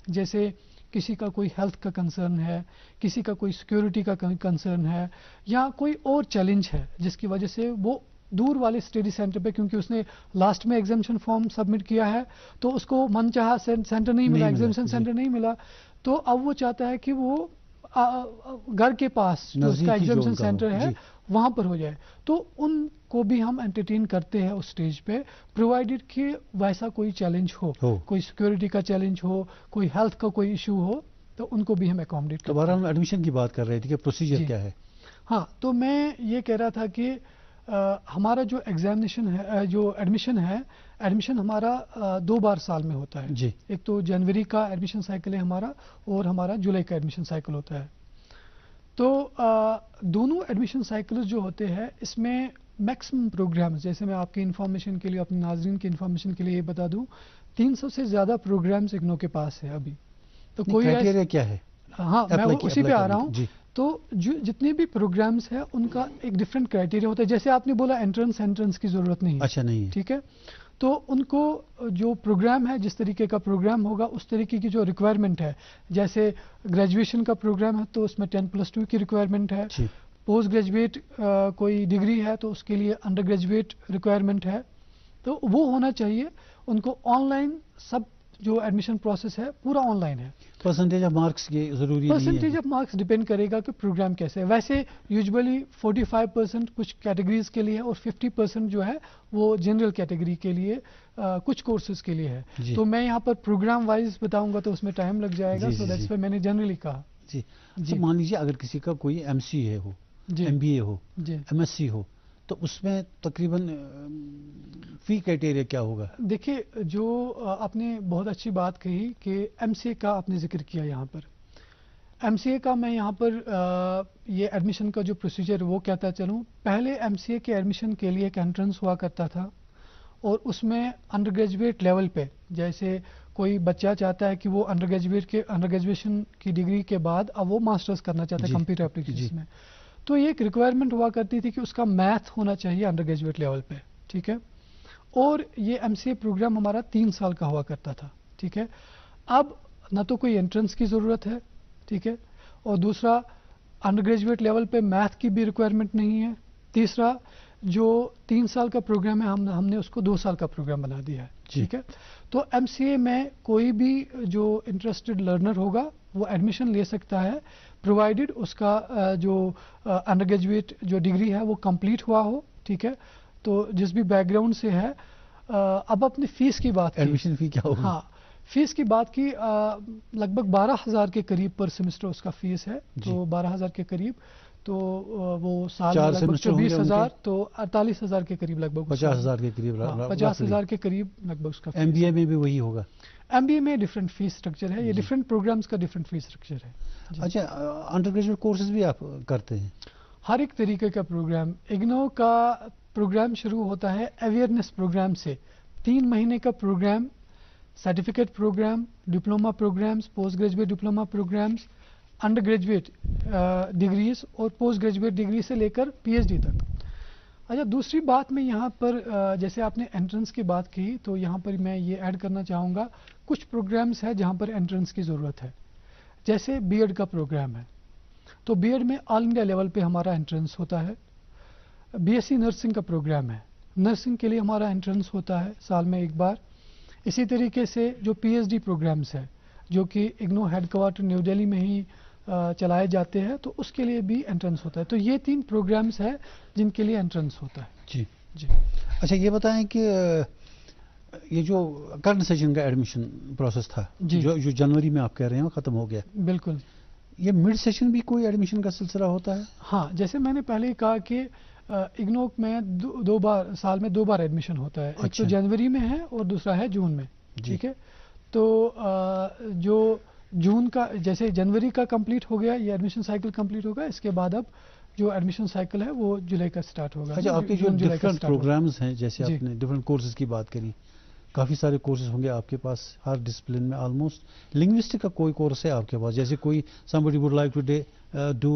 جیسے کسی کا کوئی ہیلتھ کا کنسرن ہے، کسی کا کوئی سیکیورٹی کا کنسرن ہے، یا کوئی اور چیلنج ہے جس کی وجہ سے وہ دور والے اسٹڈی سینٹر پہ، کیونکہ اس نے لاسٹ میں ایگزامشن فارم سبمٹ کیا ہے تو اس کو من چاہا سینٹر نہیں ملا، ایگزامشن سینٹر نہیں ملا، تو اب وہ چاہتا ہے کہ وہ گھر کے پاس جو اس کا ایگزامشن سینٹر ہے وہاں پر ہو جائے. تو ان کو بھی ہم انٹرٹین کرتے ہیں اس اسٹیج پہ، پرووائڈیڈ کہ ویسا کوئی چیلنج ہو، کوئی سیکورٹی کا چیلنج ہو، کوئی ہیلتھ کا کوئی ایشو ہو، تو ان کو بھی ہم اکوموڈیٹ کرتے ہیں. دوبارہ ہم ایڈمیشن کی بات کر رہے تھے کہ پروسیجر کیا ہے. ہاں، تو میں یہ کہہ رہا تھا کہ ہمارا جو ایگزامینیشن ہے، جو ایڈمیشن ہے، ایڈمیشن ہمارا 2 بار سال میں ہوتا ہے. جی. ایک تو جنوری کا ایڈمیشن سائیکل ہے ہمارا، اور ہمارا جولائی کا ایڈمیشن سائیکل ہوتا ہے. تو دونوں ایڈمیشن سائیکلز جو ہوتے ہیں اس میں میکسیمم پروگرامز، جیسے میں آپ کی انفارمیشن کے لیے، اپنے ناظرین کی انفارمیشن کے لیے یہ بتا دوں، 300 سے زیادہ پروگرامز اگنو کے پاس ہے ابھی. تو کوئی کرائٹیریا کیا ہے؟ ہاں، میں اسی پہ آ رہا ہوں. تو جتنے بھی پروگرامز ہیں ان کا ایک ڈفرینٹ کرائٹیریا ہوتا ہے. جیسے آپ نے بولا انٹرنس کی ضرورت نہیں ہے. اچھا، نہیں ہے. ٹھیک ہے. تو ان کو جو پروگرام ہے، جس طریقے کا پروگرام ہوگا اس طریقے کی جو ریکوائرمنٹ ہے، جیسے گریجویشن کا پروگرام ہے تو اس میں 10+2 کی ریکوائرمنٹ ہے. پوسٹ گریجویٹ کوئی ڈگری ہے تو اس کے لیے انڈر گریجویٹ ریکوائرمنٹ ہے. تو وہ ہونا چاہیے. ان کو آن لائن سب جو ایڈمیشن پروسیس ہے پورا آن لائن ہے. پرسنٹیج آف مارکس کی ضروری نہیں ہے. پرسنٹیج آف مارکس ڈپینڈ کرے گا کہ پروگرام کیسے ہے. ویسے یوزولی 45% کچھ کیٹیگریز کے لیے ہے، اور 50% جو ہے وہ جنرل کیٹیگری کے لیے کچھ کورسز کے لیے ہے. تو میں یہاں پر پروگرام وائز بتاؤں گا تو اس میں ٹائم لگ جائے گا. سو دیٹس وائی میں نے جنرلی کہا. جی. مان لیجیے اگر کسی کا کوئی MCA ہو، MBA ہو، MSc ہو، تو اس میں تقریباً فی کرائٹیریا کیا ہوگا؟ دیکھیے، جو آپ نے بہت اچھی بات کہی کہ MCA کا آپ نے ذکر کیا. یہاں پر MCA کا میں یہاں پر یہ ایڈمیشن کا جو پروسیجر وہ کہتا چلوں. پہلے MCA کے ایڈمیشن کے لیے ایک انٹرنس ہوا کرتا تھا، اور اس میں انڈر گریجویٹ لیول پہ، جیسے کوئی بچہ چاہتا ہے کہ وہ انڈر گریجویشن کی ڈگری کے بعد اب وہ ماسٹرز کرنا چاہتا ہے کمپیوٹر اپلیکیشن میں، تو یہ ایک ریکوائرمنٹ ہوا کرتی تھی کہ اس کا میتھ ہونا چاہیے انڈر گریجویٹ لیول پہ. ٹھیک ہے. اور یہ MCA پروگرام ہمارا 3 سال کا ہوا کرتا تھا. ٹھیک ہے. اب نہ تو کوئی انٹرنس کی ضرورت ہے. ٹھیک ہے. اور دوسرا، انڈر گریجویٹ لیول پہ میتھ کی بھی ریکوائرمنٹ نہیں ہے. تیسرا، جو 3 سال کا پروگرام ہے ہم نے اس کو 2 سال کا پروگرام بنا دیا ہے. ٹھیک ہے. تو MCA میں کوئی بھی جو انٹرسٹڈ لرنر ہوگا وہ ایڈمیشن لے سکتا ہے، پرووائڈیڈ اس کا جو انڈر گریجویٹ جو ڈگری ہے وہ کمپلیٹ ہوا ہو. ٹھیک ہے. تو جس بھی بیک گراؤنڈ سے ہے. اب اپنی فیس کی بات کی. ایڈمیشن فی کیا ہوگی؟ ہاں، فیس کی بات کی. لگ بھگ 12,000 کے قریب پر سیمسٹر اس کا فیس ہے. تو 12,000 کے قریب. تو وہ سال میں لگ بھگ 20,000، تو 48,000 کے قریب لگ بھگ. 50,000 کے قریب. 50,000 کے قریب لگ بھگ اس کا. MBA میں بھی وہی ہوگا؟ MBA میں ڈفرینٹ فیس اسٹرکچر ہے. یہ ڈفرینٹ پروگرامز کا ڈفرینٹ فیس اسٹرکچر ہے. اچھا، انڈر گریجویٹ کورسز بھی آپ کرتے ہیں؟ ہر ایک طریقے کا پروگرام. اگنو کا پروگرام شروع ہوتا ہے اویئرنیس پروگرام سے. 3 مہینے کا programme, certificate programme, diploma programmes, post graduate diploma programmes, under graduate degrees, اور پوسٹ گریجویٹ ڈگری سے لے کر PhD تک. اچھا، دوسری بات میں یہاں پر جیسے آپ نے انٹرنس کی بات کی، تو یہاں پر میں یہ ایڈ کرنا چاہوں گا، کچھ پروگرامز ہیں جہاں پر انٹرنس کی ضرورت ہے. جیسے B.Ed کا پروگرام ہے، تو B.Ed میں آل انڈیا لیول پہ ہمارا انٹرنس ہوتا ہے. BSc نرسنگ کا پروگرام ہے، نرسنگ کے لیے ہمارا انٹرنس ہوتا ہے سال میں ایک بار. اسی طریقے سے جو PhD پروگرامز ہے جو کہ IGNOU headquarter New Delhi میں ہی چلائے جاتے ہیں، تو اس کے لیے بھی انٹرنس ہوتا ہے. تو یہ 3 پروگرامز ہیں جن کے لیے انٹرنس ہوتا ہے. جی. اچھا، یہ بتائیں کہ یہ جو کرنٹ سیشن کا ایڈمیشن پروسیس تھا، جو جنوری میں آپ کہہ رہے ہیں ختم ہو گیا. بالکل. یہ مڈ سیشن بھی کوئی ایڈمیشن کا سلسلہ ہوتا ہے؟ ہاں، جیسے میں نے پہلے کہا کہ اگنو میں 2 بار سال میں 2 بار ایڈمیشن ہوتا ہے. ایک تو جنوری میں ہے اور دوسرا ہے جون میں. ٹھیک ہے. تو جو جون کا، جیسے جنوری کا کمپلیٹ ہو گیا، یہ ایڈمیشن سائیکل کمپلیٹ ہوگا. اس کے بعد اب جو ایڈمیشن سائیکل ہے وہ جولائی کا سٹارٹ ہوگا. اچھا، آپ کے جو ڈفرینٹ پروگرامز ہیں، جیسے آپ نے ڈفرینٹ کورسز کی بات کری، کافی سارے کورسز ہوں گے آپ کے پاس ہر ڈسپلن میں آلموسٹ. لنگوسٹک کا کوئی کورس ہے آپ کے پاس؟ جیسے کوئی somebody would like to do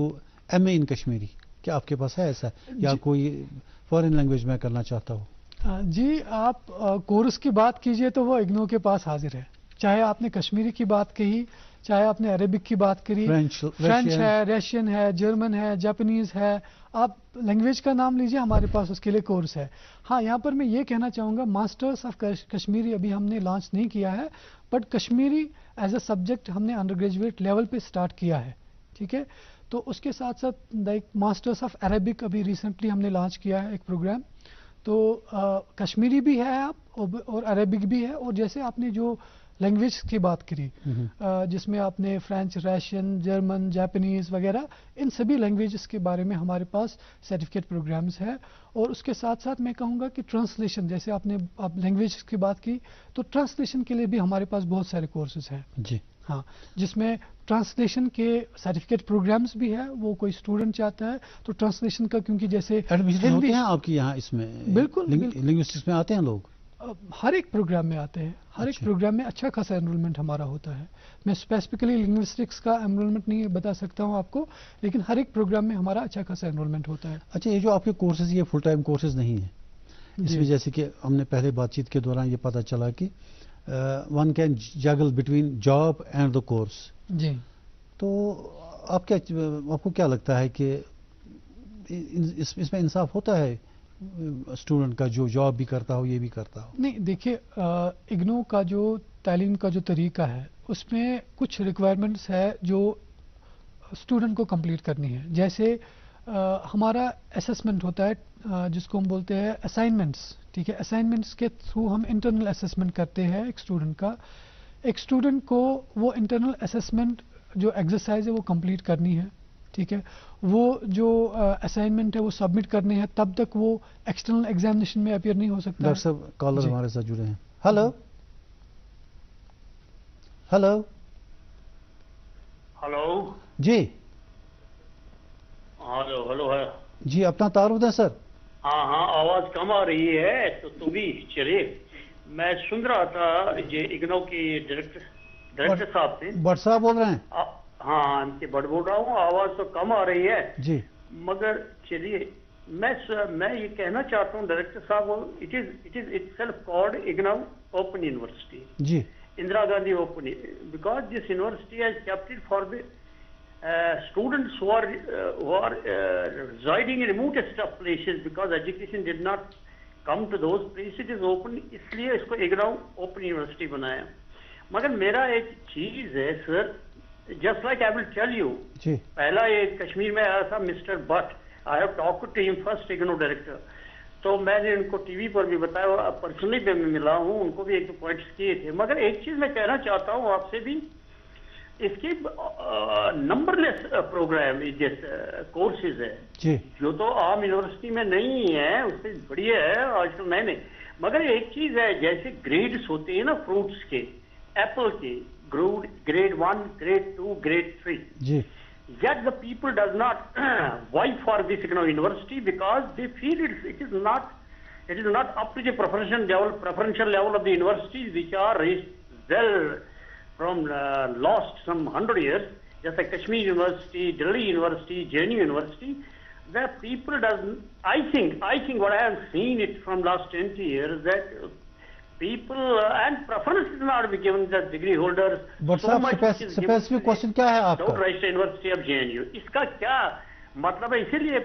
MA in Kashmiri, کیا آپ کے پاس ہے ایسا؟ یا کوئی فارن لینگویج میں کرنا چاہتا ہو؟ جی، آپ کورس کی بات کیجئے تو وہ اگنو کے پاس حاضر ہے. چاہے آپ نے کشمیری کی بات کہی، چاہے آپ نے عربک کی بات کری، فرینچ ہے، رشین ہے، جرمن ہے، جاپنیز ہے، آپ لینگویج کا نام لیجئے، ہمارے پاس اس کے لیے کورس ہے. ہاں یہاں پر میں یہ کہنا چاہوں گا ماسٹرز آف کشمیری ابھی ہم نے لانچ نہیں کیا ہے، but Kashmiri as a subject ہم نے انڈر گریجویٹ لیول پہ سٹارٹ کیا ہے. ٹھیک ہے، تو اس کے ساتھ ساتھ لائک ماسٹرز آف عربک ابھی ریسنٹلی ہم نے لانچ کیا ہے ایک پروگرام. تو کشمیری بھی ہے آپ اور عربک بھی ہے، اور جیسے آپ نے جو لینگویج کی بات کری جس میں آپ نے فرینچ، رشین، جرمن، جاپنیز وغیرہ، ان سبھی لینگویجز کے بارے میں ہمارے پاس سرٹیفکیٹ پروگرامز ہے. اور اس کے ساتھ ساتھ میں کہوں گا کہ ٹرانسلیشن، جیسے آپ لینگویج کی بات کی، تو ٹرانسلیشن کے لیے بھی ہمارے پاس بہت سارے کورسز ہیں. جی ہاں، جس میں ٹرانسلیشن کے سرٹیفکیٹ پروگرامز بھی ہے. وہ کوئی اسٹوڈنٹ چاہتا ہے تو ٹرانسلیشن کا، کیونکہ جیسے ایڈمیشن ہوتے ہیں آپ کے یہاں اس میں؟ بالکل لنگوسٹکس میں آتے ہیں لوگ؟ ہر ایک پروگرام میں آتے ہیں، ہر ایک پروگرام میں اچھا خاصا انرولمنٹ ہمارا ہوتا ہے. میں اسپیسیفکلی لنگوسٹکس کا انرولمنٹ نہیں بتا سکتا ہوں آپ کو، لیکن ہر ایک پروگرام میں ہمارا اچھا خاصا انرولمنٹ ہوتا ہے. اچھا، یہ جو آپ کے کورسز یہ فل ٹائم کورسز نہیں ہیں، اس میں جیسے کہ ہم نے پہلے بات چیت کے دوران یہ پتہ چلا کہ one can juggle between job and the course. جی، تو آپ کو کیا لگتا ہے کہ اس میں انصاف ہوتا ہے اسٹوڈنٹ کا جو جاب بھی کرتا ہو یہ بھی کرتا ہو؟ نہیں، دیکھیے اگنو کا جو تعلیم کا جو طریقہ ہے اس میں کچھ ریکوائرمنٹس ہے جو اسٹوڈنٹ کو کمپلیٹ کرنی ہے. جیسے ہمارا اسسمنٹ ہوتا ہے جس کو ہم بولتے ہیں اسائنمنٹس. ٹھیک ہے، اسائنمنٹس کے تھرو ہم انٹرنل اسسمنٹ کرتے ہیں ایک اسٹوڈنٹ کا. ایک اسٹوڈنٹ کو وہ انٹرنل اسسمنٹ جو ایکسرسائز ہے وہ کمپلیٹ کرنی ہے. ٹھیک ہے، وہ جو اسائنمنٹ ہے وہ سبمٹ کرنے ہیں، تب تک وہ ایکسٹرنل ایگزامینیشن میں اپیئر نہیں ہو سکتا. ڈاکٹر صاحب کالر ہمارے ساتھ جڑے ہیں. ہلو ہلو ہلو جی. ہلو ہلو ہے جی، اپنا تعارف دیں سر. ہاں ہاں، آواز کم آ رہی ہے تو بھی چلیے. میں سن رہا تھا یہ اگنو کی ڈائریکٹر صاحب تھے. بٹ صاحب بول رہے ہیں؟ ہاں، ان کے بٹ بول رہا ہوں. آواز تو کم آ رہی ہے جی، مگر چلیے میں یہ کہنا چاہتا ہوں ڈائریکٹر صاحب، it is itself called IGNOU Open University. جی، Indira Gandhi Open, because this university has kept it for the students who are residing in remotest of places, because education did not come to those places. It is open, اس لیے اس کو IGNOU Open university بنایا. مگر میرا ایک چیز ہے sir, just like I will tell you. پہلا یہ کشمیر میں آیا تھا mister Bhat, I have talk to him first IGNOU director. تو میں نے ان کو ٹی وی پر بھی بتایا، پرسنلی میں ملا ہوں، ان کو بھی ایک دو پوائنٹس کیے تھے. مگر ایک چیز میں کہنا چاہتا ہوں آپ سے بھی، اس کی نمبر لیس پروگرام کورسز ہے جو تو عام یونیورسٹی میں نہیں ہے، اس سے بڑھیا ہے آج کل نئے نئے. مگر ایک چیز ہے، جیسے گریڈس ہوتے ہیں نا فروٹس کے، ایپل کے grade 1، grade 2، grade 3. Yet the people does not vie for this university because they feel it is not up to the preferential level of the universities which are raised well from last some 100 years, just like Kashmir University, Delhi University, JNU University. The people doesn't. I think what I have seen it from last 20 years that people and preference is not be given the degree holders. But so specific question کیا ہے آپ کا؟ Don't register University of JNU. اس کا کیا مطلب ہے؟ اسی لیے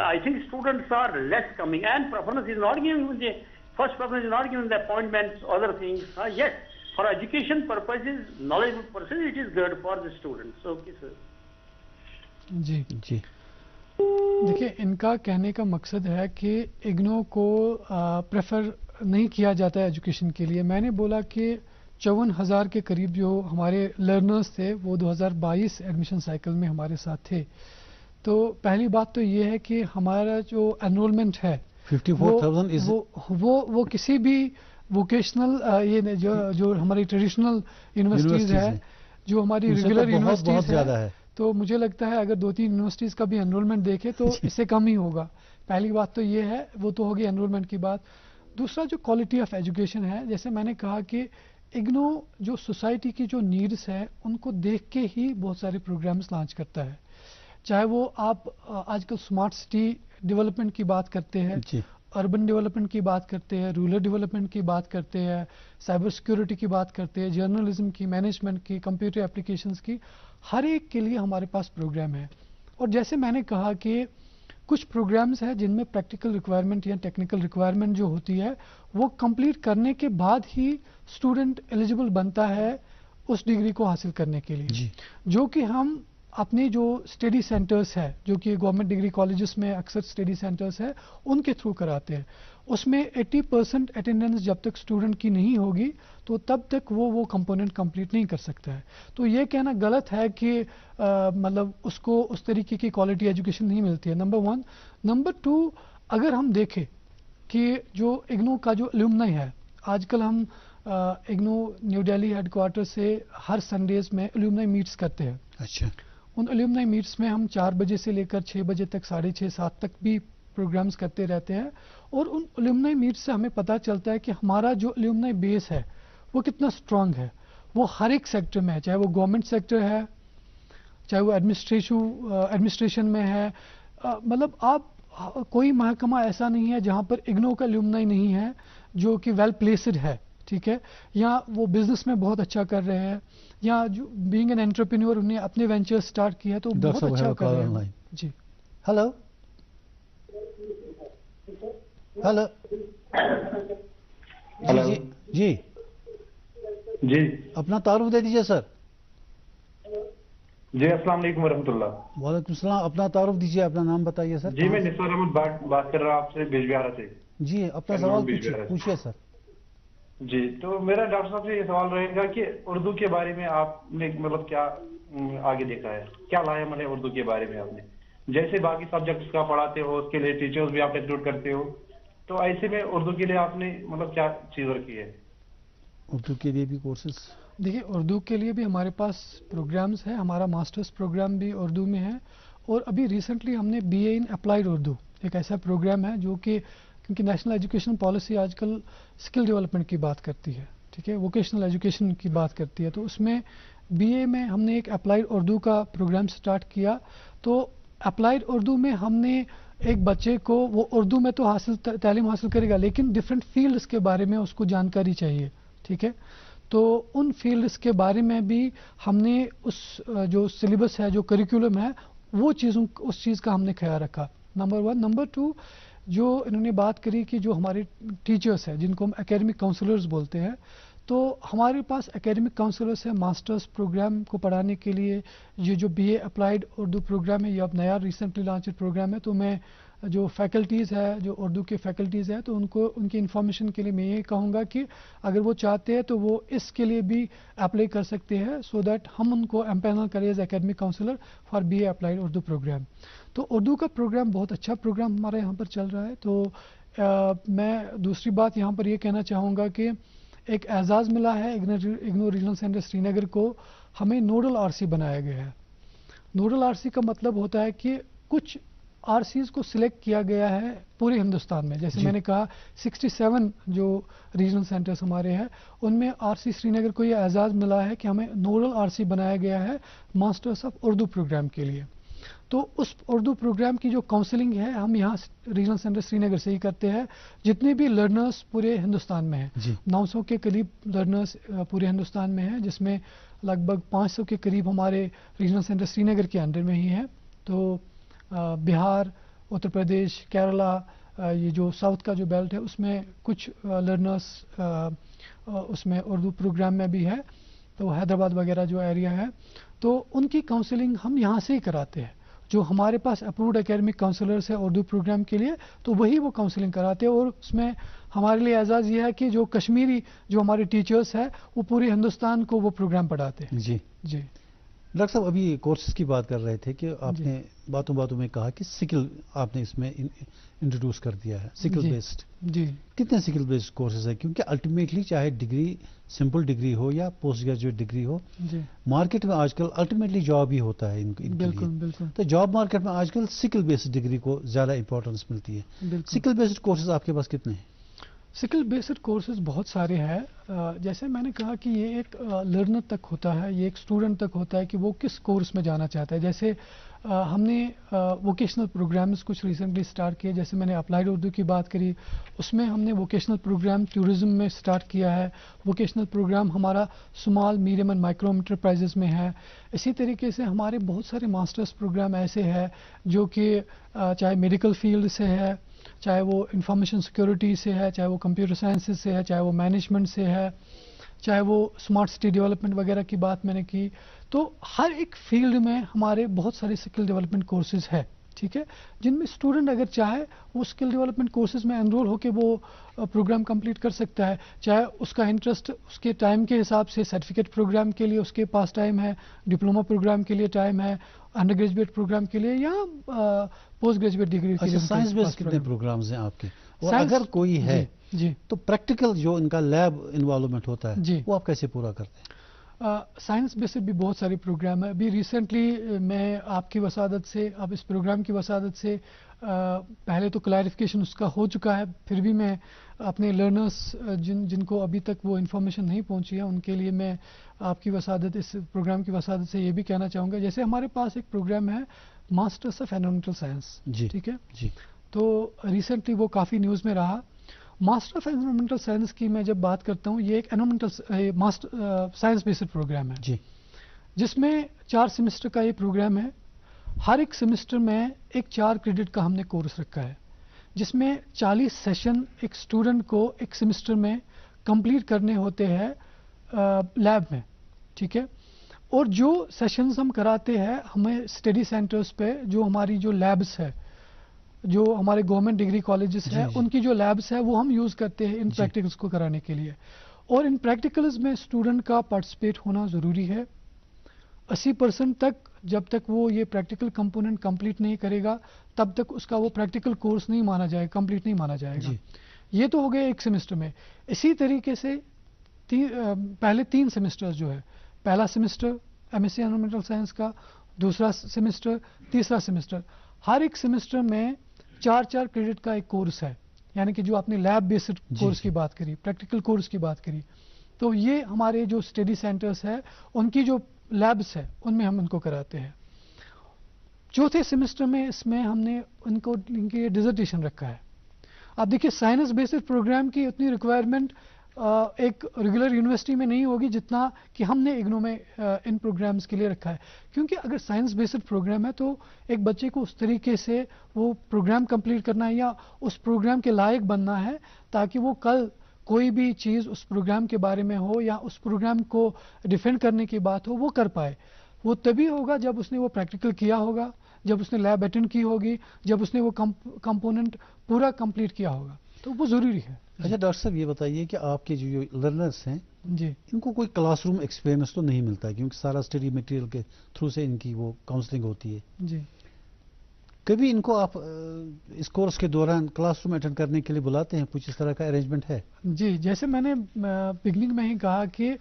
I think students are less coming and preference is not given. The first preference is not given the appointments, other things. Yes, for education purposes, knowledgeable purposes, it is good for the students. Okay, sir. جی جی، دیکھیے ان کا کہنے کا مقصد ہے کہ اگنو کو prefer نہیں کیا جاتا ہے ایجوکیشن کے لیے. میں نے بولا کہ 54,000 کے قریب جو ہمارے لرنرز تھے وہ 2022 ایڈمیشن سائیکل میں ہمارے ساتھ تھے. تو پہلی بات تو یہ ہے کہ ہمارا جو انرولمنٹ ہے 54,000 وہ کسی بھی ووکیشنل یہ جو ہماری ٹریڈیشنل یونیورسٹیز ہے، جو ہماری ریگولر یونیورسٹیز ہے، تو مجھے لگتا ہے اگر 2-3 یونیورسٹیز کا بھی انرولمنٹ دیکھے تو اس سے کم ہی ہوگا. پہلی بات تو یہ ہے، وہ تو ہوگی انرولمنٹ کی بات. دوسرا جو کوالٹی آف ایجوکیشن ہے، جیسے میں نے کہا کہ اگنو جو سوسائٹی کی جو نیڈس ہے ان کو دیکھ کے ہی بہت سارے پروگرامز لانچ کرتا ہے. چاہے وہ آپ آج کل اسمارٹ سٹی ڈیولپمنٹ کی بات کرتے ہیں، اربن ڈیولپمنٹ کی بات کرتے ہیں, رورل ڈیولپمنٹ کی بات کرتے ہیں, سائبر سیکورٹی کی بات کرتے ہیں, جرنلزم کی, مینجمنٹ کی, کمپیوٹر اپلیکیشنز کی, ہر ایک کے لیے ہمارے پاس پروگرام ہے. اور جیسے میں نے کہا کہ کچھ پروگرامز ہیں جن میں پریکٹیکل ریکوائرمنٹ یا ٹیکنیکل ریکوائرمنٹ جو ہوتی ہے وہ کمپلیٹ کرنے کے بعد ہی اسٹوڈنٹ ایلیجیبل بنتا ہے اس ڈگری کو حاصل کرنے کے لیے, جو کہ ہم اپنے جو اسٹڈی سینٹرز ہے, جو کہ گورنمنٹ ڈگری کالجز میں اکثر اسٹڈی سینٹرز ہے, ان کے تھرو کراتے ہیں. اس میں 80% اٹینڈنس جب تک اسٹوڈنٹ کی نہیں ہوگی تو تب تک وہ کمپوننٹ کمپلیٹ نہیں کر سکتا ہے. تو یہ کہنا غلط ہے کہ مطلب اس کو اس طریقے کی کوالٹی ایجوکیشن نہیں ملتی ہے, نمبر 1. نمبر 2, اگر ہم دیکھیں کہ جو اگنو کا جو الومنائی ہے, آج کل ہم IGNOU New Delhi headquarter سے ہر سنڈیز میں الومنائی میٹس کرتے ہیں. اچھا. ان الومنائی میٹس میں ہم 4 بجے سے لے کر 6 بجے تک, 6:30 7 تک بھی پروگرامز کرتے رہتے ہیں. اور ان الومنائی میٹس سے ہمیں پتہ چلتا ہے کہ ہمارا جو الومنائی بیس ہے وہ کتنا اسٹرانگ ہے. وہ ہر ایک سیکٹر میں ہے, چاہے وہ گورنمنٹ سیکٹر ہے, چاہے وہ ایڈمنسٹریشن میں ہے. مطلب آپ کوئی محکمہ ایسا نہیں ہے جہاں پر اگنو کا الومنائی نہیں ہے جو کہ ویل پلیسڈ ہے, ٹھیک ہے, یا وہ بزنس میں بہت اچھا کر رہے ہیں, یا جو بینگ این انٹرپرینور انہیں اپنے وینچر سٹارٹ کیا تو بہت اچھا کر رہے ہیں. جی ہلو ہلو جی جی جی اپنا تعارف دے دیجیے سر. جی السلام علیکم ورحمۃ اللہ. وعلیکم السلام. اپنا تعارف دیجیے, اپنا نام بتائیے سر. جی میں نثار احمد بات کر رہا ہوں آپ سے بیج بہارا سے. جی اپنا سوال پوچھیے سر. جی تو میرا ڈاکٹر صاحب سے یہ سوال رہے گا کہ اردو کے بارے میں آپ نے مطلب کیا آگے دیکھا ہے, کیا لایا عمل ہے اردو کے بارے میں آپ نے؟ جیسے باقی سبجیکٹس کا پڑھاتے ہو اس کے لیے ٹیچرز بھی آپ ریکروٹ کرتے ہو, تو ایسے میں اردو کے لیے آپ نے مطلب کیا چیز رکھی ہے؟ اردو کے لیے بھی کورسز دیکھیے, اردو کے لیے بھی ہمارے پاس پروگرامز ہیں. ہمارا ماسٹرز پروگرام بھی اردو میں ہے, اور ابھی ریسنٹلی ہم نے BA ان اپلائیڈ اردو ایک ایسا پروگرام ہے جو کہ کیونکہ نیشنل ایجوکیشن پالیسی آج کل اسکل ڈیولپمنٹ کی بات کرتی ہے, ٹھیک ہے, ووکیشنل ایجوکیشن کی بات کرتی ہے. تو اس میں BA میں ہم نے ایک اپلائیڈ اردو کا پروگرام سٹارٹ کیا. تو اپلائیڈ اردو میں ہم نے ایک بچے کو, وہ اردو میں تو تعلیم حاصل کرے گا لیکن ڈفرینٹ فیلڈس کے بارے میں اس کو جانکاری چاہیے, ٹھیک ہے. تو ان فیلڈس کے بارے میں بھی ہم نے اس جو سلیبس ہے, جو کریکولم ہے, وہ اس چیز کا ہم نے خیال رکھا, نمبر 1. نمبر 2, جو انہوں نے بات کری کہ جو ہمارے ٹیچرس ہیں جن کو ہم اکیڈمک کاؤنسلرز بولتے ہیں, تو ہمارے پاس اکیڈمک کاؤنسلرس ہیں ماسٹرز پروگرام کو پڑھانے کے لیے. یہ جو BA اپلائیڈ اردو پروگرام ہے یہ اب نیا ریسنٹلی لانچڈ پروگرام ہے. تو میں جو فیکلٹیز ہے, جو اردو کے فیکلٹیز ہیں, تو ان کی انفارمیشن کے لیے میں یہ کہوں گا کہ اگر وہ چاہتے ہیں تو وہ اس کے لیے بھی اپلائی کر سکتے ہیں, سو دیٹ ہم ان کو امپینل کریں as academic counsellor for BA applied Urdu programme. تو اردو کا پروگرام بہت اچھا پروگرام ہمارے یہاں پر چل رہا ہے. تو میں دوسری بات یہاں پر یہ کہنا چاہوں گا کہ ایک اعزاز ملا ہے IGNOU regional centre Srinagar کو, ہمیں نوڈل RC بنایا گیا ہے. نوڈل RC کا مطلب ہوتا ہے کہ کچھ RCs کو سلیکٹ کیا گیا ہے پورے ہندوستان میں. جیسے میں نے کہا 67 جو ریجنل سینٹرز ہمارے ہیں ان میں RC سری نگر کو یہ اعزاز ملا ہے کہ ہمیں نوڈل RC بنایا گیا ہے ماسٹرز آف اردو پروگرام کے لیے. تو اس اردو پروگرام کی جو کاؤنسلنگ ہے ہم یہاں ریجنل سینٹر سری نگر سے ہی کرتے ہیں. جتنے بھی لرنرز پورے ہندوستان میں ہیں, 900 کے قریب لرنرز پورے ہندوستان میں ہیں, جس میں لگ بھگ 500 کے قریب ہمارے ریجنل سینٹر سری نگر کے انڈر میں ہی ہیں. تو بہار, اتر پردیش, کیرلا, یہ جو ساؤتھ کا جو بیلٹ ہے اس میں کچھ لرنرز اس میں اردو پروگرام میں بھی ہے. تو حیدرآباد وغیرہ جو ایریا ہے تو ان کی کاؤنسلنگ ہم یہاں سے ہی کراتے ہیں. جو ہمارے پاس اپروڈ اکیڈمک کاؤنسلرس ہیں اردو پروگرام کے لیے تو وہی وہ کاؤنسلنگ کراتے ہیں. اور اس میں ہمارے لیے اعزاز یہ ہے کہ جو کشمیری جو ہمارے ٹیچرس ہیں وہ پورے ہندوستان کو وہ پروگرام پڑھاتے ہیں. جی جی ڈاکٹر صاحب, ابھی کورسز کی بات کر رہے تھے کہ آپ نے باتوں میں کہا کہ سکل آپ نے اس میں انٹروڈیوس کر دیا ہے, سکل بیسڈ. جی کتنے سکل بیسڈ کورسز ہیں؟ کیونکہ الٹیمیٹلی چاہے ڈگری سمپل ڈگری ہو یا پوسٹ گریجویٹ ڈگری ہو, مارکیٹ میں آج کل الٹیمیٹلی جاب ہی ہوتا ہے ان کے لیے. تو جاب مارکیٹ میں آج کل سکل بیسڈ ڈگری کو زیادہ امپورٹنس ملتی ہے. سکل بیسڈ کورسز آپ کے پاس کتنے ہیں؟ سکل بیسڈ کورسز بہت سارے ہیں. جیسے میں نے کہا کہ یہ ایک لرنر تک ہوتا ہے, یہ ایک اسٹوڈنٹ تک ہوتا ہے کہ وہ کس کورس میں جانا چاہتا ہے. جیسے ہم نے ووکیشنل پروگرامز کچھ ریسنٹلی اسٹارٹ کیے, جیسے میں نے اپلائیڈ اردو کی بات کری, اس میں ہم نے ووکیشنل پروگرام ٹورزم میں اسٹارٹ کیا ہے. ووکیشنل پروگرام ہمارا small medium and micro enterprises میں ہے. اسی طریقے سے ہمارے بہت سارے ماسٹرز پروگرام ایسے ہیں جو کہ چاہے میڈیکل فیلڈ سے ہے, چاہے وہ انفارمیشن سیکورٹی سے ہے, چاہے وہ کمپیوٹر سائنسز سے ہے, چاہے وہ مینجمنٹ سے ہے, چاہے وہ اسمارٹ سٹی ڈیولپمنٹ وغیرہ کی بات میں نے کی. تو ہر ایک فیلڈ میں ہمارے بہت سارے اسکل ڈیولپمنٹ کورسز ہیں, ٹھیک ہے, جن میں اسٹوڈنٹ اگر چاہے وہ اسکل ڈیولپمنٹ کورسز میں انرول ہو کے وہ پروگرام کمپلیٹ کر سکتا ہے. چاہے اس کا انٹرسٹ اس کے ٹائم کے حساب سے سرٹیفکیٹ پروگرام کے لیے اس کے پاس ٹائم ہے, ڈپلوما پروگرام کے لیے ٹائم ہے, انڈر گریجویٹ پروگرام کے لیے یا پوسٹ گریجویٹ ڈگری کے لیے. سائنس بیس کتنے پروگرامز ہیں آپ کے, اور اگر کوئی ہے جی تو پریکٹیکل جو ان کا لیب انوالومنٹ ہوتا ہے جی وہ آپ کیسے پورا کرتے ہیں؟ سائنس بیسڈ بھی بہت سارے پروگرام ہیں. ابھی ریسنٹلی میں آپ کی وسادت سے, آپ اس پروگرام کی وسادت سے, پہلے تو کلیریفیکیشن اس کا ہو چکا ہے, پھر بھی میں اپنے لرنرس جن کو ابھی تک وہ انفارمیشن نہیں پہنچی ہے ان کے لیے میں آپ کی وسادت, اس پروگرام کی وسادت سے یہ بھی کہنا چاہوں گا. جیسے ہمارے پاس ایک پروگرام ہے ماسٹرس آف انوائرنمنٹل سائنس, ٹھیک ہے جی, تو ریسنٹلی وہ کافی نیوز میں رہا. ماسٹر آف انوائرنمنٹل سائنس کی میں جب بات کرتا ہوں, یہ ایک انوائرنمنٹل سائنس بیسڈ پروگرام ہے جی, جس میں 4 سیمسٹر کا یہ پروگرام ہے. ہر ایک سیمسٹر میں ایک 4 کریڈٹ کا ہم نے کورس رکھا ہے, جس میں 40 سیشن ایک اسٹوڈنٹ کو ایک سیمسٹر میں کمپلیٹ کرنے ہوتے ہیں لیب میں, ٹھیک ہے. اور جو سیشنز ہم کراتے ہیں ہمیں اسٹڈی سینٹرز پہ, جو ہماری جو لیبس ہے, جو ہمارے گورنمنٹ ڈگری کالجز ہیں ان کی جو لیبس ہے وہ ہم یوز کرتے ہیں ان پریکٹیکلز کو کرانے کے لیے. اور ان پریکٹیکلز میں اسٹوڈنٹ کا پارٹیسپیٹ ہونا ضروری ہے 80% تک. جب تک وہ یہ پریکٹیکل کمپوننٹ کمپلیٹ نہیں کرے گا تب تک اس کا وہ پریکٹیکل کورس نہیں مانا جائے گا, کمپلیٹ نہیں مانا جائے گا. یہ تو ہو گیا ایک سیمسٹر میں. اسی طریقے سے پہلے 3 سیمسٹرز جو ہے, پہلا semester M S C environmental science کا, دوسرا سیمسٹر, تیسرا سیمسٹر, ہر ایک سیمسٹر میں 4 کریڈٹ کا ایک کورس ہے. یعنی کہ جو آپ نے لیب بیسڈ کورس کی بات کری, پریکٹیکل کورس کی بات کری, تو یہ ہمارے جو اسٹڈی سینٹرز ہیں ان کی جو لیبس ہے ان میں ہم ان کو کراتے ہیں. چوتھے سیمسٹر میں اس میں ہم نے ان کے ڈیزرٹیشن رکھا ہے. آپ دیکھیے سائنس بیسڈ پروگرام کی اتنی ریکوائرمنٹ ایک ریگولر یونیورسٹی میں نہیں ہوگی جتنا کہ ہم نے اگنو میں ان پروگرامز کے لیے رکھا ہے. کیونکہ اگر سائنس بیسڈ پروگرام ہے تو ایک بچے کو اس طریقے سے وہ پروگرام کمپلیٹ کرنا ہے یا اس پروگرام کے لائق بننا ہے تاکہ وہ کل کوئی بھی چیز اس پروگرام کے بارے میں ہو یا اس پروگرام کو ڈیفینڈ کرنے کی بات ہو وہ کر پائے. وہ تبھی ہوگا جب اس نے وہ پریکٹیکل کیا ہوگا, جب اس نے لیب اٹینڈ کی ہوگی, جب اس نے وہ کمپوننٹ پورا کمپلیٹ کیا ہوگا, تو وہ ضروری ہے. اچھا ڈاکٹر صاحب یہ بتائیے کہ آپ کے جو لرنرس ہیں جی, ان کو کوئی کلاس روم ایکسپیرئنس تو نہیں ملتا ہے کیونکہ سارا اسٹڈی مٹیریل کے تھرو سے ان کی وہ کاؤنسلنگ ہوتی ہے. جی, کبھی ان کو آپ اس کورس کے دوران کلاس روم اٹینڈ کرنے کے لیے بلاتے ہیں, کچھ اس طرح کا ارینجمنٹ ہے؟ جی, جیسے میں نے بگننگ میں ہی کہا کہ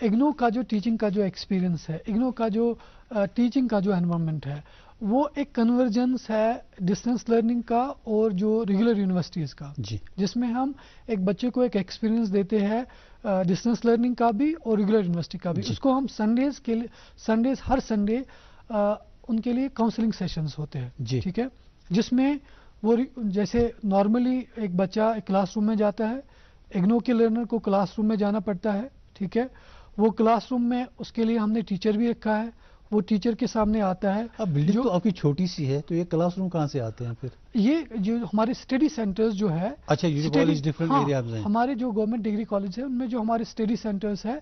اگنو کا جو ٹیچنگ کا جو ایکسپیرینس ہے, اگنو کا جو ٹیچنگ کا جو انوائرمنٹ ہے وہ ایک کنورجنس ہے ڈسٹینس لرننگ کا اور جو ریگولر یونیورسٹیز کا, جس میں ہم ایک بچے کو ایک ایکسپیرینس دیتے ہیں ڈسٹینس لرننگ کا بھی اور ریگولر یونیورسٹی کا بھی. اس کو ہم سنڈیز ہر سنڈے ان کے لیے کاؤنسلنگ سیشنز ہوتے ہیں, ٹھیک ہے, جس میں وہ جیسے نارملی ایک بچہ ایک کلاس روم میں جاتا ہے, اگنو کے لرنر کو کلاس روم میں جانا پڑتا ہے, ٹھیک ہے, وہ کلاس روم میں اس کے لیے ہم نے ٹیچر بھی رکھا ہے, وہ ٹیچر کے سامنے آتا ہے. اب بلڈنگ تو آپ کی چھوٹی سی ہے تو یہ کلاس روم کہاں سے آتے ہیں پھر؟ یہ جو ہمارے اسٹڈی سینٹرز جو ہے, اچھا کالج ڈفرنٹ ایریاز ہیں, ہمارے جو گورنمنٹ ڈگری کالج ہے ان میں جو ہمارے اسٹڈی سینٹرز ہیں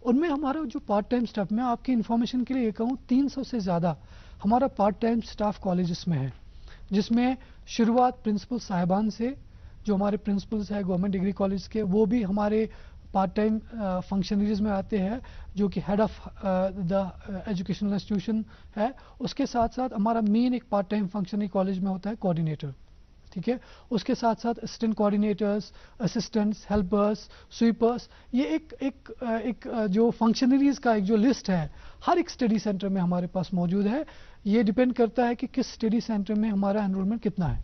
ان میں ہمارا جو پارٹ ٹائم اسٹاف, میں آپ کی انفارمیشن کے لیے یہ کہوں 300 سے زیادہ ہمارا پارٹ ٹائم اسٹاف کالجز میں ہے, جس میں شروعات پرنسپل صاحبان سے, جو ہمارے پرنسپلز ہیں گورنمنٹ ڈگری کالج کے, وہ بھی ہمارے پارٹ ٹائم فنکشنریز میں آتے ہیں, جو کہ head of the educational institution ہے. اس کے ساتھ ساتھ ہمارا مین ایک پارٹ ٹائم فنکشنری کالج میں ہوتا ہے کوآرڈینیٹر, ٹھیک ہے. اس کے ساتھ ساتھ اسسٹنٹ کوآرڈینیٹرز, اسسٹنٹس, ہیلپرز, سویپرز, یہ ایک جو فنکشنریز کا ایک جو لسٹ ہے ہر ایک اسٹڈی سینٹر میں ہمارے پاس موجود ہے. یہ ڈپینڈ کرتا ہے کہ کس اسٹڈی سینٹر میں ہمارا انرولمنٹ کتنا ہے.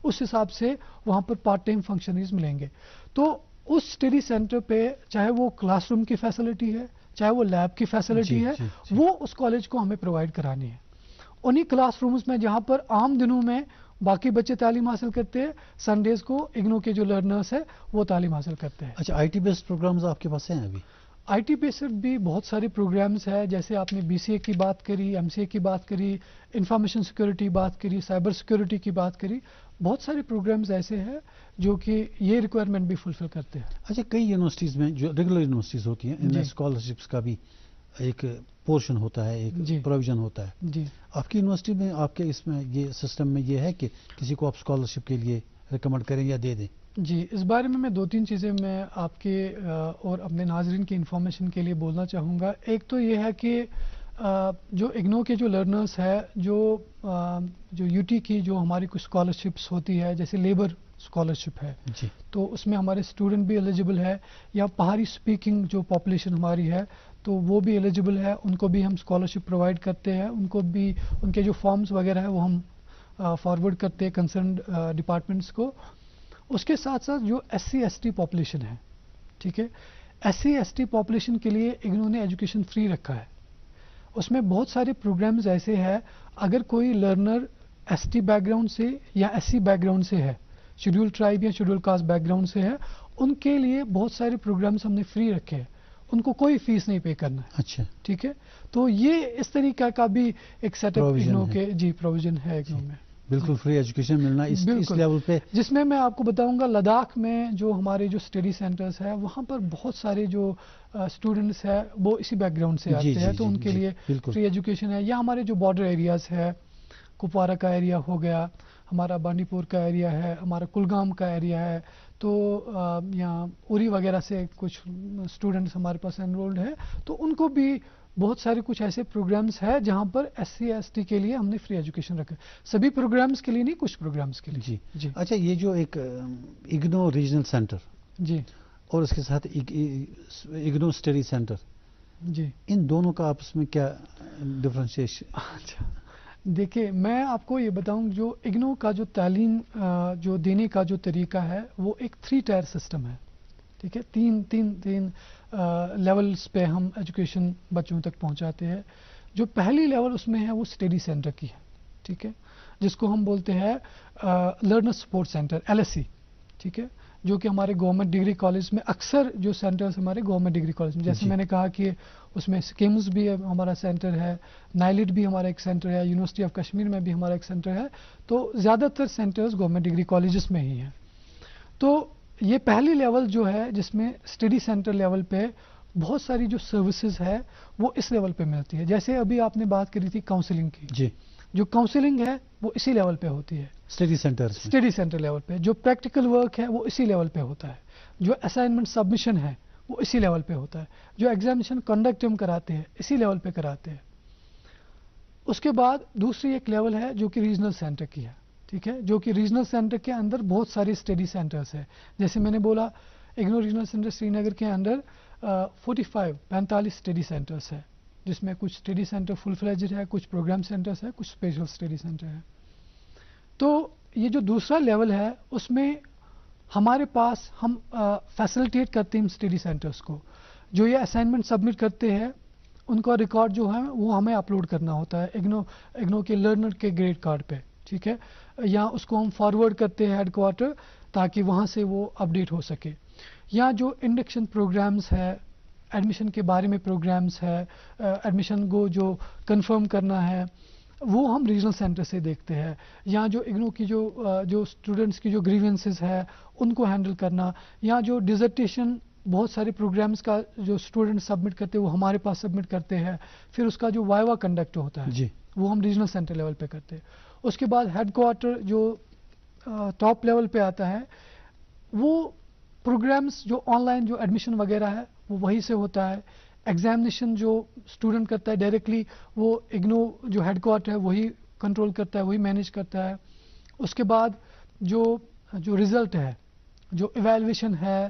اس حساب سے وہاں پر پارٹ ٹائم فنکشنریز ملیں گے. تو اس اسٹڈی سینٹر پہ چاہے وہ کلاس روم کی فیسلٹی ہے, چاہے وہ لیب کی فیسلٹی ہے, وہ اس کالج کو ہمیں پرووائڈ کرانی ہے. انہی کلاس رومز میں جہاں پر عام دنوں میں باقی بچے تعلیم حاصل کرتے ہیں, سنڈیز کو اگنو کے جو لرنرز ہیں وہ تعلیم حاصل کرتے ہیں. اچھا, آئی ٹی بیسڈ پروگرامز آپ کے پاس ہیں ابھی؟ آئی ٹی بیسڈ بھی بہت سارے پروگرامز ہیں, جیسے آپ نے بی سی اے کی بات کری, ایم سی اے کی بات کری, انفارمیشن سیکورٹی بات کری, سائبر سیکورٹی کی بات کری. بہت سارے پروگرامز ایسے ہیں جو کہ یہ ریکوائرمنٹ بھی فلفل کرتے ہیں. اچھا, کئی یونیورسٹیز میں جو ریگولر یونیورسٹیز ہوتی ہیں ان میں اسکالرشپس کا بھی ایک پورشن ہوتا ہے, ایک پروویژن ہوتا ہے. جی, آپ کی یونیورسٹی میں, آپ کے اس میں یہ سسٹم میں یہ ہے کہ کسی کو آپ اسکالرشپ کے لیے ریکمینڈ کریں یا دے دیں؟ جی, اس بارے میں 2-3 چیزیں میں آپ کے اور اپنے ناظرین کی انفارمیشن کے لیے بولنا چاہوں گا. ایک تو یہ ہے کہ جو اگنو کے جو لرنرز ہے, جو یو ٹی کی جو ہماری کچھ اسکالرشپس ہوتی ہے, جیسے لیبر اسکالرشپ ہے, جی, تو اس میں ہمارے اسٹوڈنٹ بھی ایلیجبل ہے, یا پہاڑی اسپیکنگ جو پاپولیشن ہماری ہے تو وہ بھی ایلیجبل ہے, ان کو بھی ہم اسکالرشپ پرووائڈ کرتے ہیں. ان کو بھی ان کے جو فارمز وغیرہ ہیں وہ ہم فارورڈ کرتے ہیں کنسرنڈ ڈپارٹمنٹس کو. اس کے ساتھ ساتھ جو S C S T population ہے, ٹھیک ہے, S C S T population کے لیے اگنو نے ایجوکیشن فری رکھا ہے. اس میں بہت سارے پروگرامز ایسے ہیں, اگر کوئی learner S T back ground سے یا ایس سی بیک گراؤنڈ سے ہے, شیڈول ٹرائب یا شیڈول کاسٹ بیک گراؤنڈ سے ہے, ان کے لیے بہت سارے پروگرامز ہم نے فری رکھے ہیں, ان کو کوئی فیس نہیں پے کرنا ہے. اچھا, ٹھیک ہے, تو یہ اس طریقہ کا بھی ایک سیٹ اپ اگنو کے پروویژن ہے اگنو میں. بالکل فری ایجوکیشن ملنا اس لیول پہ, جس میں آپ کو بتاؤں گا لداخ میں جو ہمارے جو اسٹڈی سینٹرز ہیں وہاں پر بہت سارے جو اسٹوڈنٹس ہیں وہ اسی بیک گراؤنڈ سے آتے ہیں, تو ان کے لیے فری ایجوکیشن ہے. یا ہمارے جو بارڈر ایریاز ہے, کپوارہ کا ایریا ہو گیا, ہمارا بانڈی پور کا ایریا ہے, ہمارا کلگام کا ایریا ہے, تو یہاں اوری وغیرہ سے کچھ اسٹوڈنٹس ہمارے پاس انرولڈ ہے, تو ان کو بھی بہت سارے کچھ ایسے پروگرامز ہیں جہاں پر ایس سی ایس ٹی کے لیے ہم نے فری ایجوکیشن رکھا. سبھی پروگرامز کے لیے نہیں, کچھ پروگرامز کے لیے. جی جی. اچھا, یہ جو ایک اگنو ریجنل سینٹر, جی, اور اس کے ساتھ اگنو اسٹڈی سینٹر, جی, ان دونوں کا آپس میں کیا ڈفرینشیشن؟ اچھا, دیکھیں میں آپ کو یہ بتاؤں, جو اگنو کا جو تعلیم جو دینے کا جو طریقہ ہے وہ ایک 3 ٹائر سسٹم ہے. ٹھیک ہے, تین لیولز پہ ہم ایجوکیشن بچوں تک پہنچاتے ہیں. جو پہلی لیول اس میں ہے وہ اسٹڈی سینٹر کی ہے, ٹھیک ہے, جس کو ہم بولتے ہیں لرنر سپورٹ سینٹر, LSC. ٹھیک ہے, جو کہ ہمارے گورنمنٹ ڈگری کالج میں اکثر جو سینٹرز ہمارے گورنمنٹ ڈگری کالج میں, جیسے میں نے کہا کہ اس میں سکیمز بھی ہمارا سینٹر ہے, نائلٹ بھی ہمارا ایک سینٹر ہے, یونیورسٹی آف کشمیر میں بھی ہمارا ایک سینٹر ہے, تو زیادہ تر سینٹرز گورنمنٹ ڈگری کالجز میں ہی ہیں. تو یہ پہلی لیول جو ہے جس میں اسٹڈی سینٹر لیول پہ بہت ساری جو سروسز ہے وہ اس لیول پہ ملتی ہے. جیسے ابھی آپ نے بات کری تھی کاؤنسلنگ کی, جی, جو کاؤنسلنگ ہے وہ اسی لیول پہ ہوتی ہے اسٹڈی سینٹر لیول پہ. جو پریکٹیکل ورک ہے وہ اسی لیول پہ ہوتا ہے. جو اسائنمنٹ سبمیشن ہے وہ اسی لیول پہ ہوتا ہے. جو ایگزامینیشن کنڈکٹ ہم کراتے ہیں اسی لیول پہ کراتے ہیں. اس کے بعد دوسری ایک لیول ہے جو کہ ریجنل سینٹر کی ہے, ٹھیک ہے, جو کہ ریجنل سینٹر کے اندر بہت سارے اسٹڈی سینٹرز ہیں. جیسے میں نے بولا اگنو ریجنل سینٹر سری نگر کے اندر 45 اسٹڈی سینٹرز ہیں, جس میں کچھ اسٹڈی سینٹر فل فلیجڈ ہے, کچھ پروگرام سینٹرز ہے, کچھ اسپیشل اسٹڈی سینٹر ہے. تو یہ جو دوسرا لیول ہے اس میں ہمارے پاس ہم فیسلٹیٹ کرتے ہیں اسٹڈی سینٹرز کو. جو یہ اسائنمنٹ سبمٹ کرتے ہیں ان کا ریکارڈ جو ہے وہ ہمیں اپلوڈ کرنا ہوتا ہے اگنو کے لرنر کے گریڈ کارڈ پہ, ٹھیک ہے, یا اس کو ہم فارورڈ کرتے ہیں ہیڈ کوارٹر تاکہ وہاں سے وہ اپڈیٹ ہو سکے. یا جو انڈکشن پروگرامز ہے, ایڈمیشن کے بارے میں پروگرامز ہے, ایڈمیشن کو جو کنفرم کرنا ہے وہ ہم ریجنل سینٹر سے دیکھتے ہیں. یا جو اگنو کی جو اسٹوڈنٹس کی جو گریونسز ہے ان کو ہینڈل کرنا, یا جو ڈیزرٹیشن بہت سارے پروگرامز کا جو اسٹوڈنٹ سبمٹ کرتے ہیں وہ ہمارے پاس سبمٹ کرتے ہیں, پھر اس کا جو وائوا کنڈکٹ ہوتا ہے جی, وہ ہم ریجنل سینٹر لیول پہ کرتے ہیں. اس کے بعد ہیڈ کوارٹر جو ٹاپ لیول پہ آتا ہے وہ پروگرامز جو آن لائن جو ایڈمیشن وغیرہ ہے وہ وہیں سے ہوتا ہے. ایگزامینیشن جو اسٹوڈنٹ کرتا ہے ڈائریکٹلی وہ اگنو جو ہیڈ کوارٹر ہے وہی کنٹرول کرتا ہے, وہی مینیج کرتا ہے. اس کے بعد جو رزلٹ ہے, جو ایویلویشن ہے,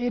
A++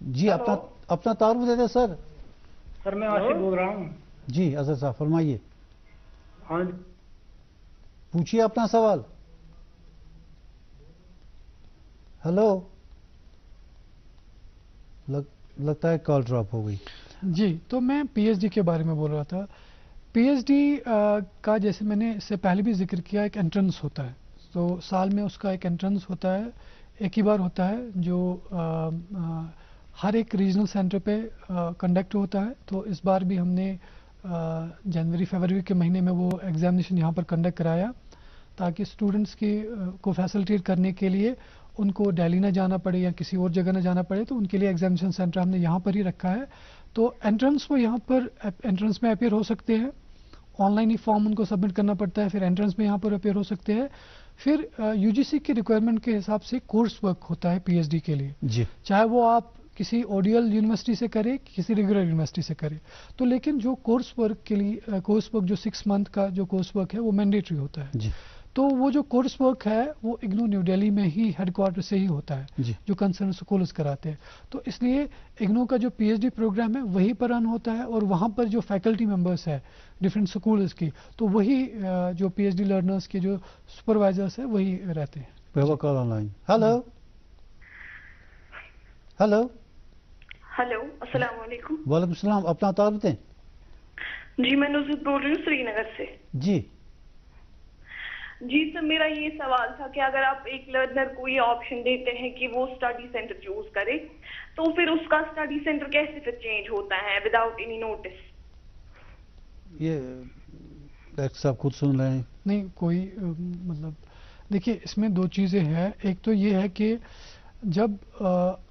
جی اپنا تعارف دے دیں سر. سر میں آصف بول رہا ہوں. جی اظہر صاحب فرمائیے. ہاں پوچھیے اپنا سوال. ہلو لگتا ہے کال ڈراپ ہو گئی. جی تو میں پی ایچ ڈی کے بارے میں بول رہا تھا. پی ایچ ڈی کا جیسے میں نے اس سے پہلے بھی ذکر کیا ایک انٹرنس ہوتا ہے. تو سال میں اس کا ایک انٹرنس ہوتا ہے, ایک ہی بار ہوتا ہے, جو ہر ایک ریجنل سینٹر پہ کنڈکٹ ہوتا ہے. تو اس بار بھی ہم نے جنوری فروری کے مہینے میں وہ ایگزامینیشن یہاں پر کنڈکٹ کرایا تاکہ اسٹوڈنٹس کو فیسلٹیٹ کرنے کے لیے ان کو دہلی نہ جانا پڑے یا کسی اور جگہ نہ جانا پڑے. تو ان کے لیے ایگزامینیشن سینٹر ہم نے یہاں پر ہی رکھا ہے. تو انٹرنس وہ یہاں پر انٹرنس میں اپیئر ہو سکتے ہیں, آن لائن ہی فارم ان کو سبمٹ کرنا پڑتا ہے, پھر انٹرنس میں یہاں پر اپیئر ہو سکتے ہیں. پھر یو جی سی کی ریکوائرمنٹ کے حساب سے کورس ورک ہوتا ہے پی ایچ ڈی کے لیے, جی چاہے وہ آپ کسی اوڈیل یونیورسٹی سے کرے کسی ریگولر یونیورسٹی سے کرے. تو لیکن جو کورس ورک کے لیے کورس ورک جو 6 منتھ کا جو کورس ورک ہے وہ مینڈیٹری ہوتا ہے. جی تو وہ جو کورس ورک ہے وہ اگنو نیو دہلی میں ہی ہیڈ کوارٹر سے ہی ہوتا ہے, جی جو کنسرن اسکولز کراتے ہیں. تو اس لیے اگنو کا جو پی ایچ ڈی پروگرام ہے وہی پر رن ہوتا ہے, اور وہاں پر جو فیکلٹی ممبرس ہے ڈفرینٹ اسکولز کی, تو وہی جو پی ایچ ڈی لرنرس کے جو سپروائزرس ہیں وہی رہتے ہیں. Call online. Hello hello hello السلام علیکم. وعلیکم السلام. اپنا تعارف دیں. جی میں نصرت بول رہی ہوں سری نگر سے. جی جی سر میرا یہ سوال تھا کہ اگر آپ ایک لرنر کو یہ آپشن دیتے ہیں کہ وہ اسٹڈی سینٹر چوز کرے تو پھر اس کا اسٹڈی سینٹر کیسے پھر چینج ہوتا ہے وداؤٹ اینی نوٹس؟ یہ ڈاکٹر صاحب خود سن رہے ہیں. نہیں کوئی مطلب دیکھیے اس میں دو چیزیں ہیں. ایک تو یہ ہے کہ جب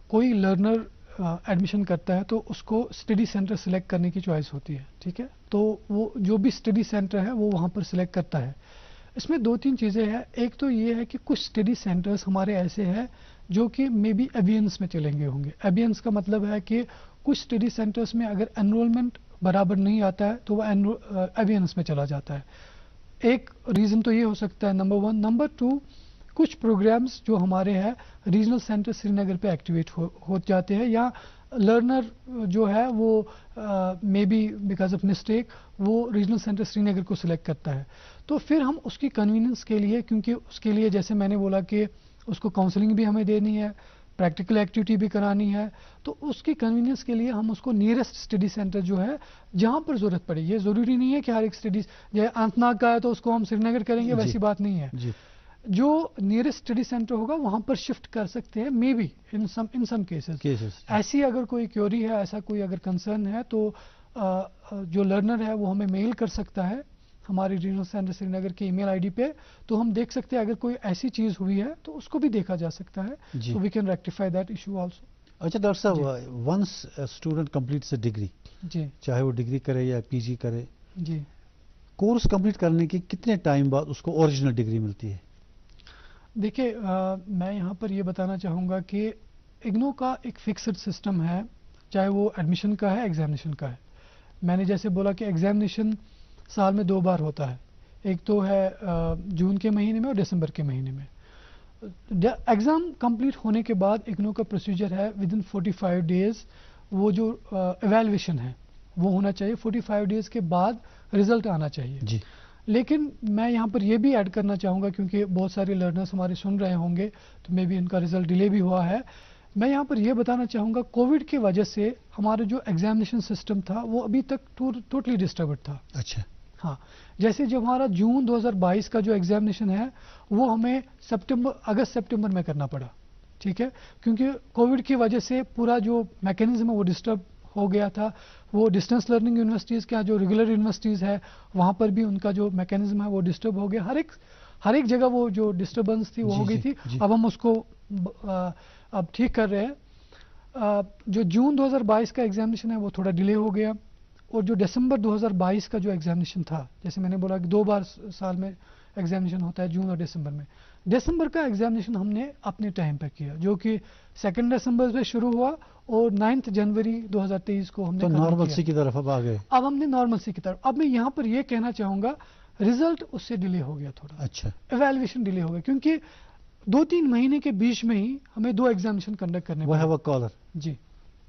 کوئی لرنر ایڈمیشن کرتا ہے تو اس کو اسٹڈی سینٹر سلیکٹ کرنے کی چوائس ہوتی ہے, ٹھیک ہے. تو وہ جو بھی اسٹڈی سینٹر ہے وہ وہاں پر سلیکٹ کرتا ہے. اس میں 2-3 چیزیں ہیں. ایک تو یہ ہے کہ کچھ اسٹڈی سینٹرز ہمارے ایسے ہیں جو کہ مے بی ایبینس میں چلیں گے ہوں گے. ایبینس کا مطلب ہے کہ کچھ اسٹڈی سینٹرز میں اگر انرولمنٹ برابر نہیں آتا ہے تو وہ ایبینس میں چلا جاتا ہے. ایک ریزن تو یہ ہو سکتا ہے نمبر 1. نمبر 2 کچھ پروگرامز جو ہمارے ہیں ریجنل سینٹر سری نگر پہ ایکٹیویٹ ہو جاتے ہیں, یا لرنر جو ہے وہ maybe because of mistake وہ ریجنل سینٹر سری نگر کو سلیکٹ کرتا ہے. تو پھر ہم اس کی کنوینئنس کے لیے, کیونکہ اس کے لیے جیسے میں نے بولا کہ اس کو کاؤنسلنگ بھی ہمیں دینی ہے, پریکٹیکل ایکٹیویٹی بھی کرانی ہے, تو اس کی کنوینئنس کے لیے ہم اس کو نیئرسٹ اسٹڈی سینٹر جو ہے جہاں پر ضرورت پڑے, یہ ضروری نہیں ہے کہ ہر ایک اسٹڈی جیسے اننت ناگ کا ہے تو اس کو ہم سری نگر کریں گے, ویسی بات نہیں ہے. جو نیئرسٹ اسٹڈی سینٹر ہوگا وہاں پر شفٹ کر سکتے ہیں may be in some cases. ایسی اگر کوئی کیوری ہے, ایسا کوئی اگر کنسرن ہے تو جو لرنر ہے وہ ہمیں میل کر سکتا ہے ہماری ریجنل سینٹر سری نگر کے ای میل آئی ڈی پہ, تو ہم دیکھ سکتے ہیں اگر کوئی ایسی چیز ہوئی ہے تو اس کو بھی دیکھا جا سکتا ہے. تو we can rectify that issue also. اچھا ڈاکٹر صاحب, once student completes a degree, جی چاہے وہ ڈگری کرے یا پی جی کرے, جی کورس کمپلیٹ کرنے کے کتنے ٹائم بعد اس کو اوریجنل ڈگری ملتی ہے؟ دیکھیے میں یہاں پر یہ بتانا چاہوں گا کہ اگنو کا ایک فکسڈ سسٹم ہے, چاہے وہ ایڈمیشن کا ہے ایگزامینیشن کا ہے. میں نے جیسے بولا کہ ایگزامینیشن سال میں 2 بار ہوتا ہے, ایک تو ہے جون کے مہینے میں اور دسمبر کے مہینے میں. ایگزام کمپلیٹ ہونے کے بعد اگنو کا پروسیجر ہے ودن 45 ڈیز وہ جو ایویلویشن ہے وہ ہونا چاہیے, 45 ڈیز کے بعد رزلٹ آنا چاہیے. جی لیکن میں یہاں پر یہ بھی ایڈ کرنا چاہوں گا کیونکہ بہت سارے لرنرس ہمارے سن رہے ہوں گے تو مے بی ان کا رزلٹ ڈیلے بھی ہوا ہے. میں یہاں پر یہ بتانا چاہوں گا کووڈ کی وجہ سے ہمارا جو ایگزامینیشن سسٹم تھا وہ ابھی تک ٹوٹلی ڈسٹربڈ تھا. اچھا ہاں, جیسے جب ہمارا جون 2022 کا جو ایگزامینیشن ہے وہ ہمیں اگست سپٹمبر میں کرنا پڑا, ٹھیک ہے, کیونکہ کووڈ کی وجہ سے پورا جو میکینزم ہے وہ ڈسٹرب ہو گیا تھا. وہ ڈسٹینس لرننگ یونیورسٹیز کا جو ریگولر یونیورسٹیز ہے وہاں پر بھی ان کا جو میکینزم ہے وہ ڈسٹرب ہو گیا. ہر ایک جگہ وہ جو ڈسٹربنس تھی وہ ہو گئی تھی. اب ہم اس کو اب ٹھیک کر رہے ہیں. جو جون 2022 کا ایگزامینیشن ہے وہ تھوڑا ڈیلے ہو گیا, اور جو دسمبر 2022 کا جو ایگزامینیشن تھا, جیسے میں نے بولا کہ 2 بار سال میں ایگزامینیشن ہوتا ہے, جون اور دسمبر میں. دسمبر کا ایگزامینیشن ہم نے اپنے ٹائم پہ کیا جو کہ 2 دسمبر سے شروع ہوا اور 9 جنوری 2023 کو ہم نے نارملسی کی طرف اب آ گئے. اب ہم نے نارملسی کی طرف. اب میں یہاں پر یہ کہنا چاہوں گا رزلٹ اس سے ڈیلے ہو گیا تھوڑا. اچھا, ایویلویشن ڈیلے ہو گیا کیونکہ 2-3 مہینے کے بیچ میں ہی ہمیں 2 ایگزامینیشن کنڈکٹ کرنے وہ ہے وہ کالر. جی